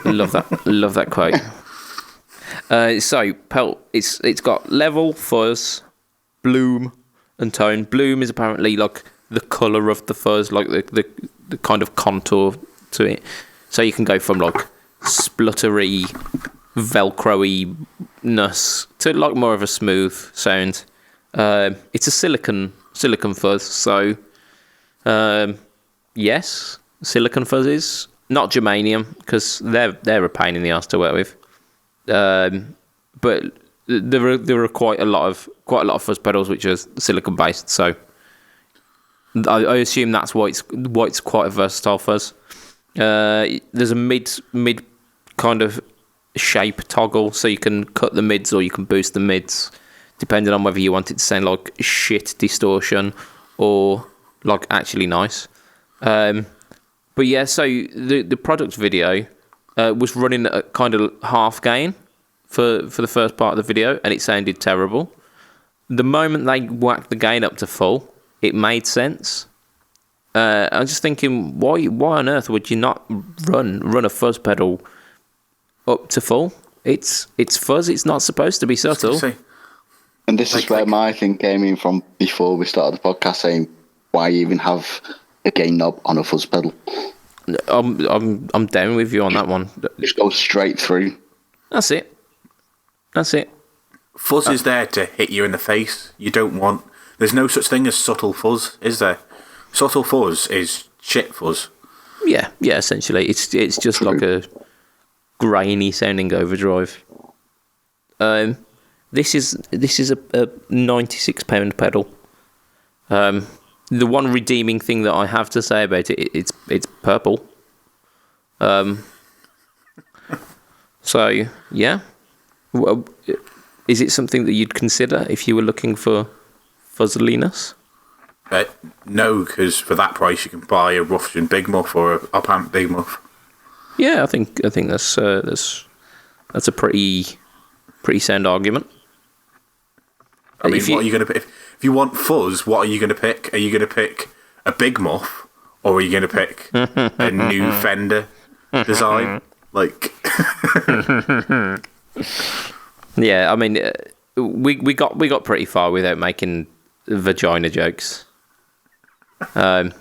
Love that quote. So pelt, it's got level, fuzz, bloom, and tone. Bloom is apparently like the colour of the fuzz, like the kind of contour to it. So you can go from like spluttery, velcro-y-ness to like more of a smooth sound. It's a silicon fuzz, so yes, silicon fuzzes, not germanium, because they're a pain in the ass to work with. But there are quite a lot of fuzz pedals which are silicon based, so I assume that's why it's quite a versatile fuzz. There's a mid kind of shape toggle, so you can cut the mids or you can boost the mids, depending on whether you want it to sound like shit distortion or like actually nice. But yeah, so the product video was running at kind of half gain for the first part of the video, and it sounded terrible. The moment they whacked the gain up to full, it made sense. I'm just thinking, why on earth would you not run a fuzz pedal up to full? It's fuzz. It's not supposed to be subtle. And this is where my thing came in from before we started the podcast, saying why even have a gain knob on a fuzz pedal? I'm down with you on that one. Just go straight through. That's it. Fuzz is there to hit you in the face. You don't want. There's no such thing as subtle fuzz, is there? Subtle fuzz is shit fuzz. Yeah, essentially, it's just true. Like a grainy sounding overdrive. This is a £96 pedal. The one redeeming thing that I have to say about it's purple. So yeah, is it something that you'd consider if you were looking for fuzziness? No, because for that price you can buy a Ruffian Big Muff or a Up Amp Big Muff. Yeah, I think that's a pretty sound argument. I mean, what are you going to pick? If you want fuzz, what are you going to pick? Are you going to pick a Big Muff, or are you going to pick a new Fender design? Like, yeah, I mean, we got pretty far without making vagina jokes. I'm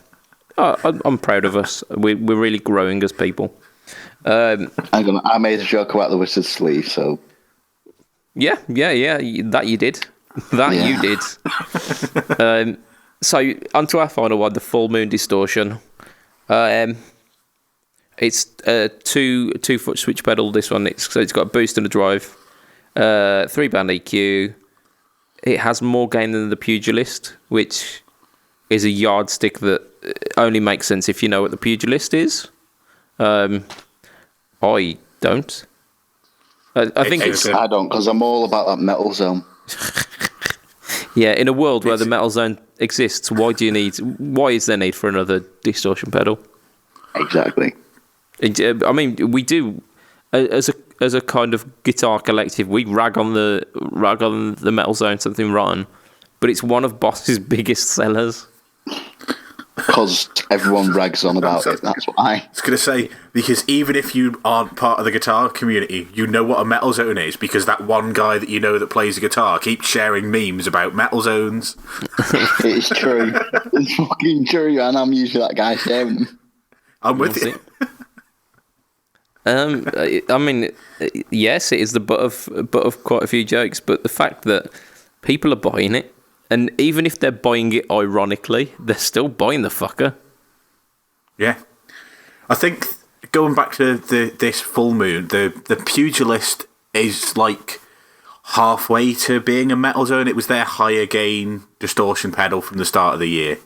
proud of us. We're really growing as people. I made a joke about the wizard's sleeve, so yeah, that you did. You did. So onto our final one, the Full Moon Distortion. It's a 2-foot switch pedal. This one, it's got a boost and a drive, 3-band EQ. It has more gain than the Pugilist, which is a yardstick that only makes sense if you know what the Pugilist is. I don't. I think I don't, because I'm all about that metal zone. Yeah, in a world where the metal zone exists, why is there need for another distortion pedal? Exactly. I mean, we do as a kind of guitar collective, we rag on the metal zone, something rotten, but it's one of Boss's biggest sellers. Because everyone rags on about it, that's why. I was going to say, because even if you aren't part of the guitar community, you know what a metal zone is, because that one guy that you know that plays the guitar keeps sharing memes about metal zones. It's true. It's fucking true, and I'm usually that guy sharing them. I'm with you. I mean, yes, it is the butt of quite a few jokes, but the fact that people are buying it, and even if they're buying it ironically, they're still buying the fucker. Yeah. I think, going back to this Full Moon, the Pugilist is like halfway to being a metal zone. It was their higher gain distortion pedal from the start of the year.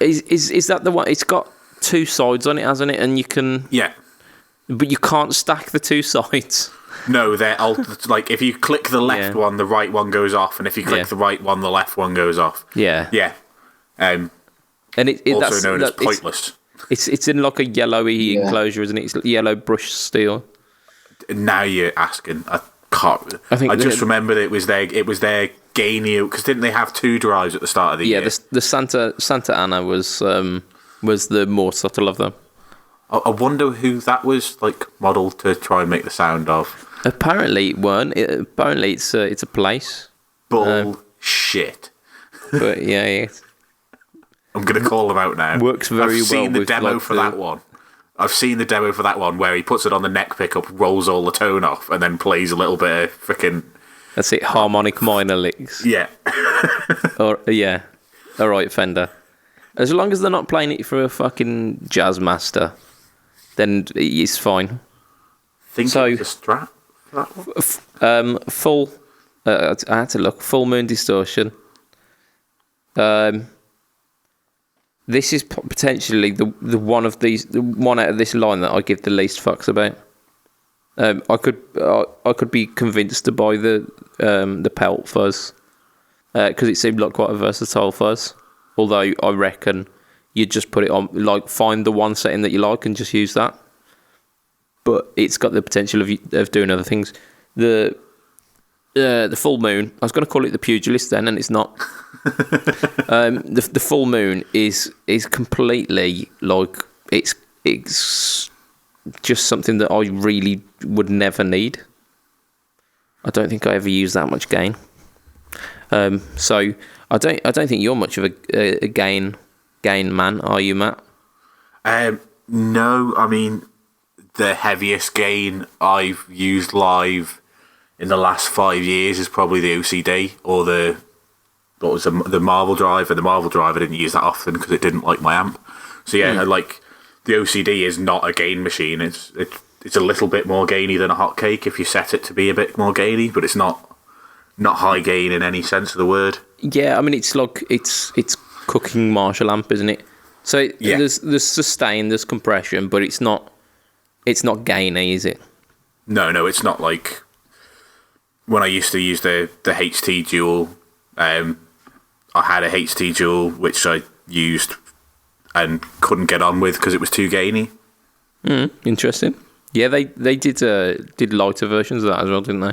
Is that the one? It's got 2 sides on it, hasn't it? And you can... Yeah. But you can't stack the 2 sides. No, they're like if you click the left one, the right one goes off, and if you click the right one, the left one goes off. Yeah, yeah. And also known as pointless. It's in like a yellowy enclosure, isn't it? It's yellow brushed steel. Now you're asking. I can't. I just remembered it was their gainy, because didn't they have 2 drives at the start of the year? Yeah, the Santa Ana was the more subtle of them. I wonder who that was modelled to try and make the sound of. Apparently it weren't. Apparently it's a place. Bullshit. But yeah, I'm going to call them out now. Works very well. I've seen the demo for that one. I've seen the demo for that one where he puts it on the neck pickup, rolls all the tone off, and then plays a little bit of freaking. That's it. Harmonic minor licks. Yeah. All right, Fender. As long as they're not playing it for a fucking jazz master, then it's fine. Think so. It's a Strat for that one? Full. I had to look. Full moon distortion. This is potentially the one out of this line that I give the least fucks about. I could be convinced to buy the pelt fuzz because it seemed like quite a versatile fuzz. Although I reckon you'd just put it on, find the one setting that you like and just use that. But it's got the potential of doing other things. The full moon. I was going to call it the pugilist then, and it's not. The full moon is completely it's just something that I really would never need. I don't think I ever use that much gain. So I don't think you're much of a gain man, are you, Matt? No, I mean the heaviest gain I've used live in the last 5 years is probably the OCD or the Marvel drive. And the Marvel drive I didn't use that often because it didn't like my amp. So yeah, the OCD is not a gain machine. It's a little bit more gainy than a hotcake if you set it to be a bit more gainy, but it's not high gain in any sense of the word. Yeah, I mean it's cooking Marshall amp, isn't it? So there's sustain, there's compression, but it's not gainy, is it? No, it's not like when I used to use the HT Dual. I had a HT Dual which I used and couldn't get on with because it was too gainy. Interesting. Yeah, they did lighter versions of that as well, didn't they?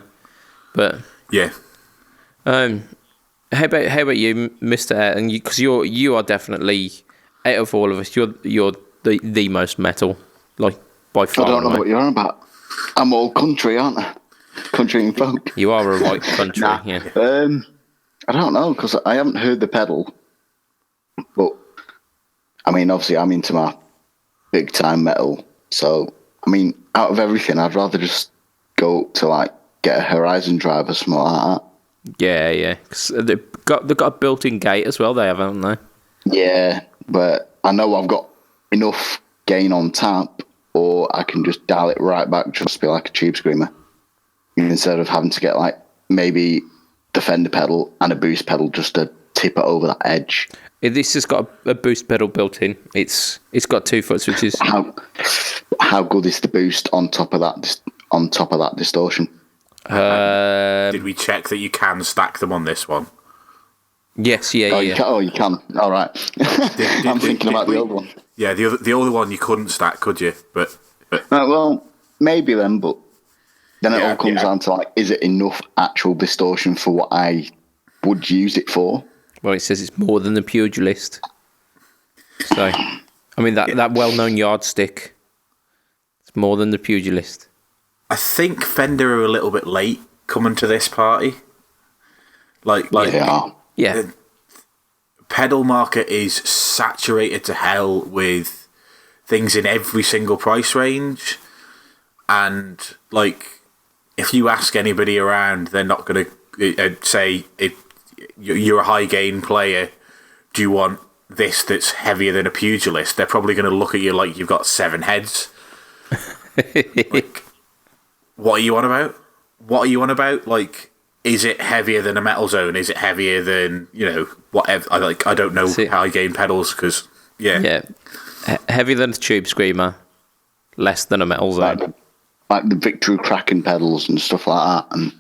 But yeah. How about you, Mr. Ayrton? Because you are definitely, out of all of us, you're the most metal, by far. I don't know what you're on about. I'm all country, aren't I? Country and folk. You are a right country. Nah. Yeah. I don't know because I haven't heard the pedal, but I mean, obviously, I'm into my big time metal. So I mean, out of everything, I'd rather just go to get a Horizon drive or something like that. Yeah. 'Cause they've got a built-in gate as well. They haven't they? Yeah, but I know I've got enough gain on tap, or I can just dial it right back, just be like a tube screamer, instead of having to get maybe the Fender pedal and a boost pedal just to tip it over that edge. This has got a boost pedal built in. It's got 2 foot switches. How good is the boost on top of that distortion? Did we check that you can stack them on this one? Yes, yeah. You can. All right. I'm thinking about the old one. Yeah, the other one you couldn't stack, could you? But well, maybe then, but then it all comes down to is it enough actual distortion for what I would use it for? Well, it says it's more than the pugilist. So, I mean that well-known yardstick. It's more than the pugilist. I think Fender are a little bit late coming to this party. Yeah. The pedal market is saturated to hell with things in every single price range, and if you ask anybody around, they're not going to say if you're a high gain player, do you want this that's heavier than a pugilist? They're probably going to look at you like you've got 7 heads. What are you on about? What are you on about? Is it heavier than a Metal Zone? Is it heavier than, whatever? I don't know high gain pedals because, Yeah. Heavier than a Tube Screamer, less than a Metal Zone. Like the Victory Kraken pedals and stuff like that. And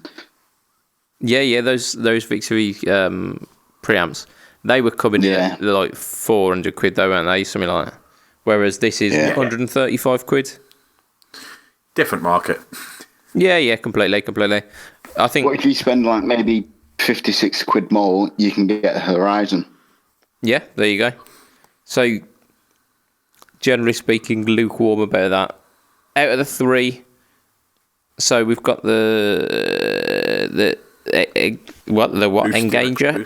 yeah, those Victory preamps, they were coming in at 400 quid though, weren't they? Something like that. Whereas this is 135 quid. Different market. Yeah, completely. I think. What if you spend like maybe 56 quid more, you can get a Horizon. Yeah, there you go. So, generally speaking, lukewarm about that. Out of the three, so we've got the Engager,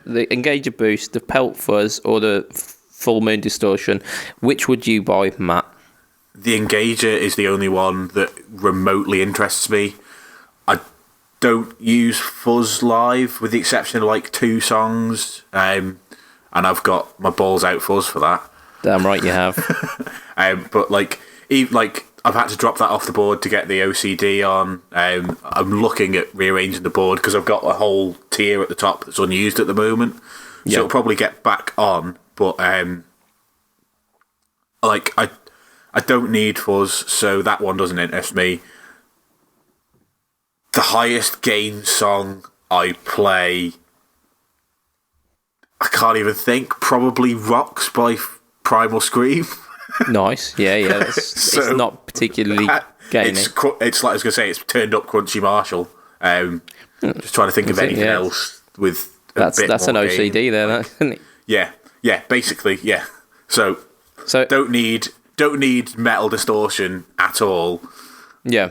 the Engager Boost, the Pelt Fuzz, or the Full Moon Distortion. Which would you buy, Matt? The Engager is the only one that remotely interests me. I don't use Fuzz live, with the exception of like 2 songs, and I've got my balls out Fuzz for that. Damn right you have. But I've had to drop that off the board to get the OCD on. I'm looking at rearranging the board because I've got a whole tier at the top that's unused at the moment. So it'll probably get back on, but I don't need Fuzz, so that one doesn't interest me. The highest gain song I play, I can't even think. Probably Rocks by Primal Scream. Nice, yeah. It's not particularly gaining. It's like I was going to say, it's turned up Crunchy Marshall. Just trying to think of anything else with that's an OCD gain. there, isn't it? Yeah, basically, yeah. So don't need metal distortion at all. Yeah.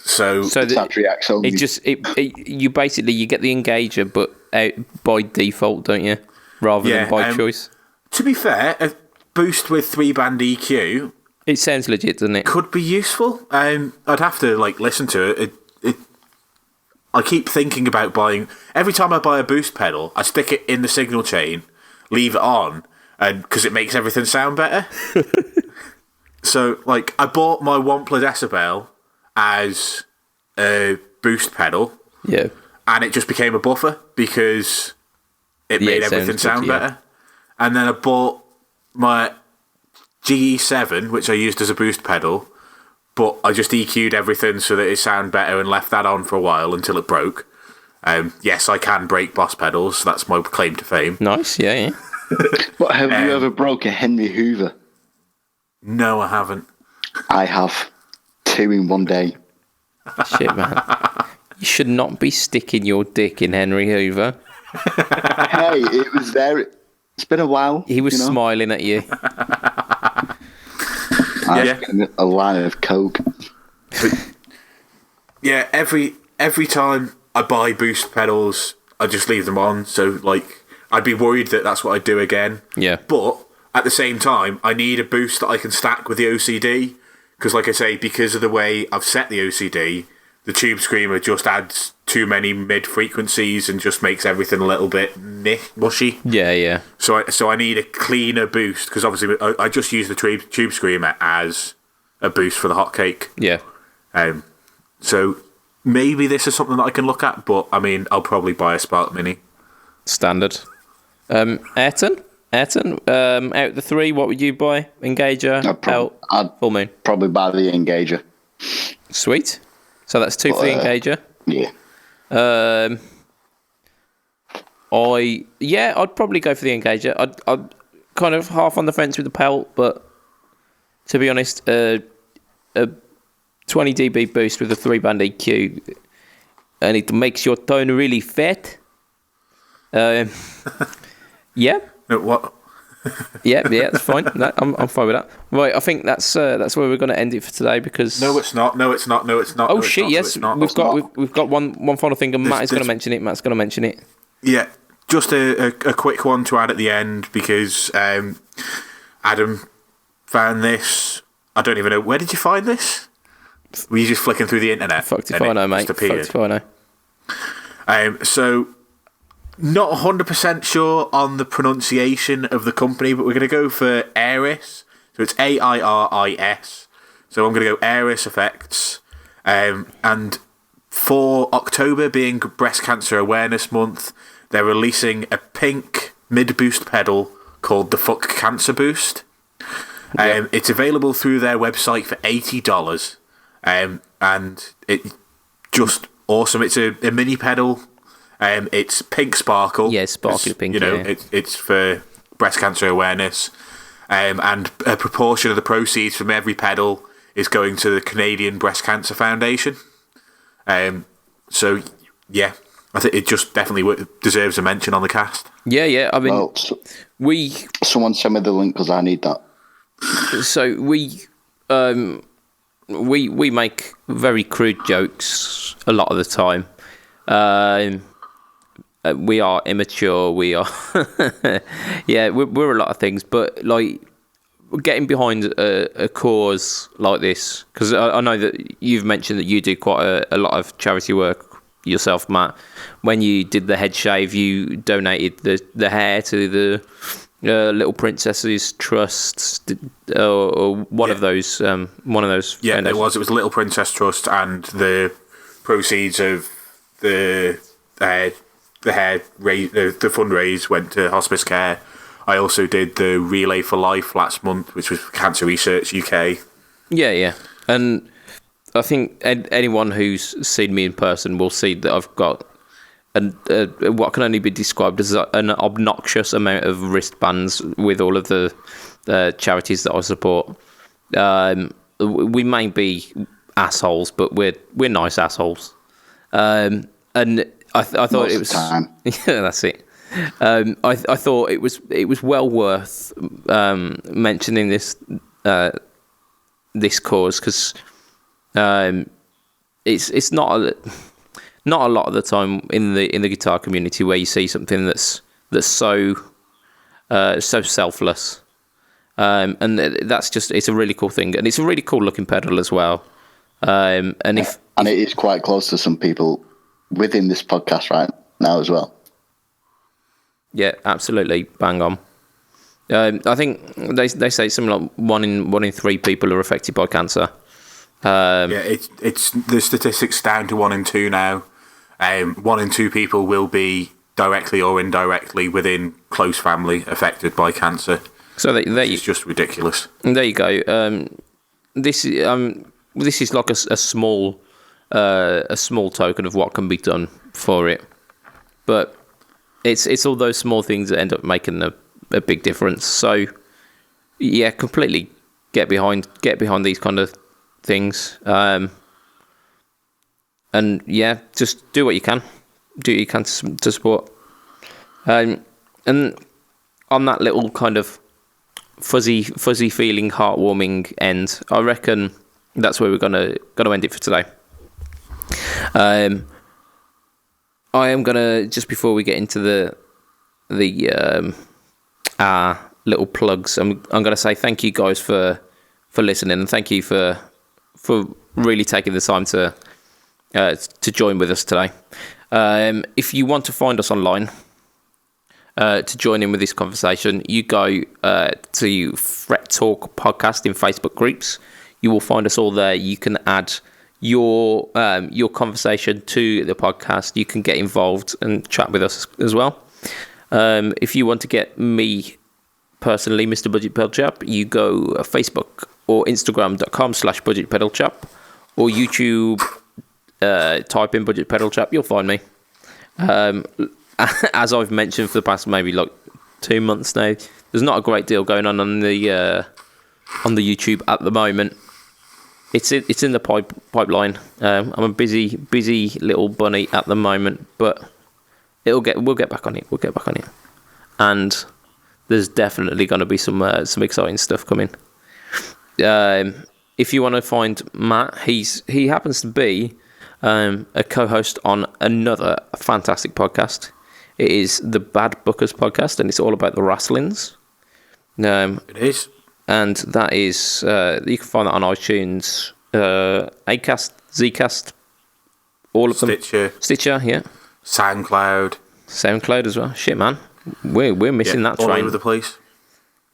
So you basically you get the Engager, but out by default, don't you? Rather than by choice. To be fair, a boost with 3-band EQ, it sounds legit, doesn't it? could be useful. I'd have to listen to it. I keep thinking about buying. Every time I buy a boost pedal, I stick it in the signal chain, leave it on, and because it makes everything sound better. So, I bought my 1 per decibel as a boost pedal. Yeah. And it just became a buffer because it made everything sound better. And then I bought my GE7, which I used as a boost pedal, but I just EQ'd everything so that it sounded better and left that on for a while until it broke. Yes, I can break Boss pedals. That's my claim to fame. Nice, yeah. But have you ever broke a Henry Hoover? No, I haven't. I have. 2 in 1 day. Shit, man. You should not be sticking your dick in Henry Hoover. Hey, it was there. It's been a while. He was smiling at you. I was getting a line of coke. Yeah, every time I buy boost pedals, I just leave them on. So, I'd be worried that that's what I'd do again. Yeah. But at the same time, I need a boost that I can stack with the OCD. Because, like I say, because of the way I've set the OCD, the Tube Screamer just adds too many mid frequencies and just makes everything a little bit mushy. Yeah. So I need a cleaner boost because obviously I just use the Tube Screamer as a boost for the hotcake. Yeah. So maybe this is something that I can look at, but I mean, I'll probably buy a Spark Mini. Standard. Ayrton, out of the 3, what would you buy? Engager, I'd Full Moon? probably buy the Engager. Sweet. So that's 2 for the Engager. Yeah. I'd probably go for the Engager. I'd kind of half on the fence with the Pelt, but to be honest, a 20 dB boost with a 3-band EQ, and it makes your tone really fat. Yeah. What? yeah, that's fine. I'm fine with that. Right, I think that's where we're going to end it for today because. No, it's not. Oh shit! Yes, we've got one final thing, and Matt is going to mention it. Matt's going to mention it. Yeah, just a quick one to add at the end because Adam found this. I don't even know, where did you find this? Were you just flicking through the internet? Fucked if I know, mate. Fucked if I know. So. Not 100% sure on the pronunciation of the company, but we're going to go for Airis. So it's AIRIS. So I'm going to go Airis Effects. And for October being Breast Cancer Awareness Month, they're releasing a pink mid-boost pedal called the Fuck Cancer Boost. It's available through their website for $80. And it's just awesome. It's a mini pedal. It's pink sparkle. Yeah, sparkly pink. It's for breast cancer awareness, and a proportion of the proceeds from every pedal is going to the Canadian Breast Cancer Foundation. So yeah, I think it just definitely deserves a mention on the cast. Yeah. I mean, Well, someone send me the link because I need that. So we make very crude jokes a lot of the time. We are immature. We are, we're a lot of things. But like getting behind a cause like this, because I know that you've mentioned that you do quite a lot of charity work yourself, Matt. When you did the head shave, you donated the hair to the Little Princesses Trust, or one of those. Yeah, it was Little Princess Trust, and the proceeds of the fundraise went to hospice care. I also did the Relay for Life last month, which was for Cancer Research UK. Yeah, and I think anyone who's seen me in person will see that I've got what can only be described as an obnoxious amount of wristbands with all of the charities that I support. We may be assholes, but we're nice assholes. And I thought it was time. Yeah, that's it. I thought it was well worth mentioning this cause, because it's not a lot of the time in the guitar community where you see something that's so selfless, and it's a really cool thing, and it's a really cool looking pedal as well. And it is quite close to some people within this podcast right now as well. Yeah, absolutely, bang on. I think they say something like one in 3 people are affected by cancer. It's the statistics down to 1 in 2 now. 1 in 2 people will be directly or indirectly within close family affected by cancer. So it's just ridiculous. There you go. This is like a small token of what can be done for it, but it's all those small things that end up making a big difference. So yeah, completely get behind these kind of things. And yeah, just do what you can. Do what you can to support. And on that little kind of fuzzy feeling, heartwarming end, I reckon that's where we're gonna end it for today. I am gonna, just before we get into the little plugs, I'm gonna say thank you guys for listening, and thank you for really taking the time to join with us today. If you want to find us online to join in with this conversation, you go to Fret Talk Podcast in Facebook groups. You will find us all there. You can add your conversation to the podcast. You can get involved and chat with us as well. If you want to get me personally, Mr. Budget Pedal Chap, you go Facebook or Instagram.com/Budget Pedal Chap, or YouTube. Type in Budget Pedal Chap, you'll find me. As I've mentioned for the past maybe like 2 months now, there's not a great deal going on the YouTube at the moment. It's in the pipeline. I'm a busy little bunny at the moment, but we'll get back on it. And there's definitely going to be some exciting stuff coming. If you want to find Matt, he happens to be a co-host on another fantastic podcast. It is the Bad Bookers podcast, and it's all about the Wrestlings. It is. And that is, you can find that on iTunes, Acast, Zcast, all of them. Stitcher, yeah. SoundCloud as well. Shit, man. We're missing that train. All over the place.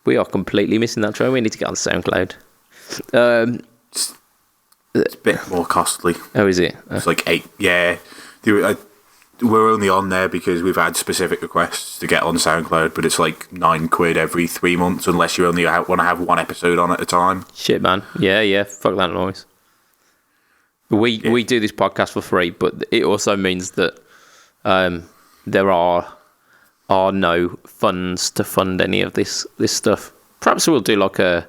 We are completely missing that train. We need to get on SoundCloud. It's a bit more costly. Oh, is it? It's like 8. Yeah. We're only on there because we've had specific requests to get on SoundCloud, but it's like £9 every 3 months unless you only want to have 1 episode on at a time. Shit, man. Yeah. Fuck that noise. We do this podcast for free, but it also means that there are no funds to fund any of this stuff. Perhaps we'll do like a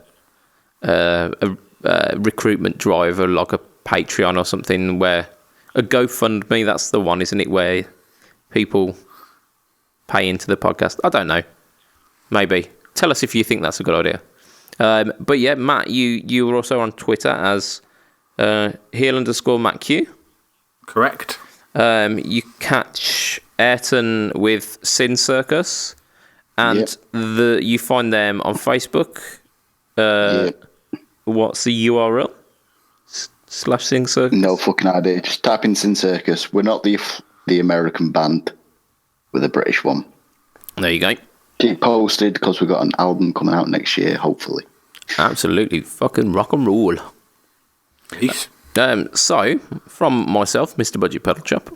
recruitment drive, or like a Patreon or something, where A GoFundMe, that's the one, isn't it, where people pay into the podcast? I don't know. Maybe. Tell us if you think that's a good idea. But yeah, Matt, you were also on Twitter as heel_MattQ. Correct. You catch Ayrton with Sin Circus, and you find them on Facebook. What's the URL? /Sin Circus? No fucking idea. Just type in Sin Circus. We're not the American band. We're the British one. There you go. Keep posted because we've got an album coming out next year, hopefully. Absolutely. Fucking rock and roll. Peace. So, from myself, Mr. Budget Pedal Chop,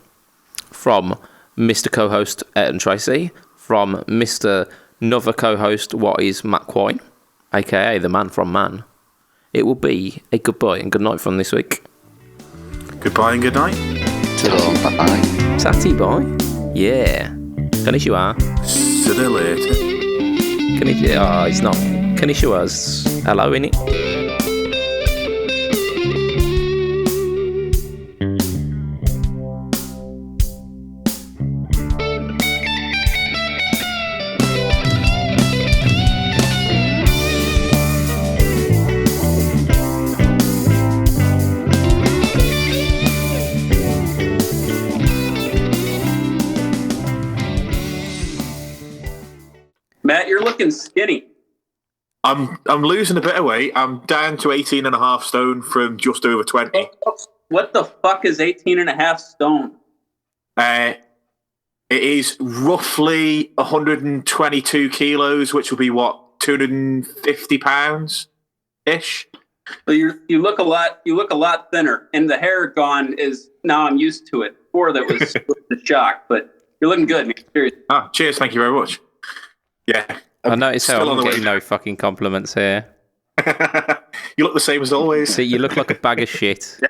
from Mr. Co-host Ayrton Tracy, from Mr. Another co-host, what is Matt Quine, aka the man from Man, it will be a goodbye and good night from this week. Goodbye and good night. Bye. Tatty bye. Yeah. Konnichiwa. See you later. Konnichiwa. It's not. Konnichiwa's hello, innit? Matt, you're looking skinny. I'm losing a bit of weight. I'm down to 18.5 stone from just over 20. What the fuck is 18.5 stone? It is roughly 122 kilos, which will be what, 250 pounds ish. So you look a lot thinner, and the hair gone is now I'm used to it. Before that was the shock, but you're looking good, man. Seriously. Ah, cheers, thank you very much. Yeah. I notice how Still on I'm the getting way. no fucking compliments here. You look the same as always. See, you look like a bag of shit.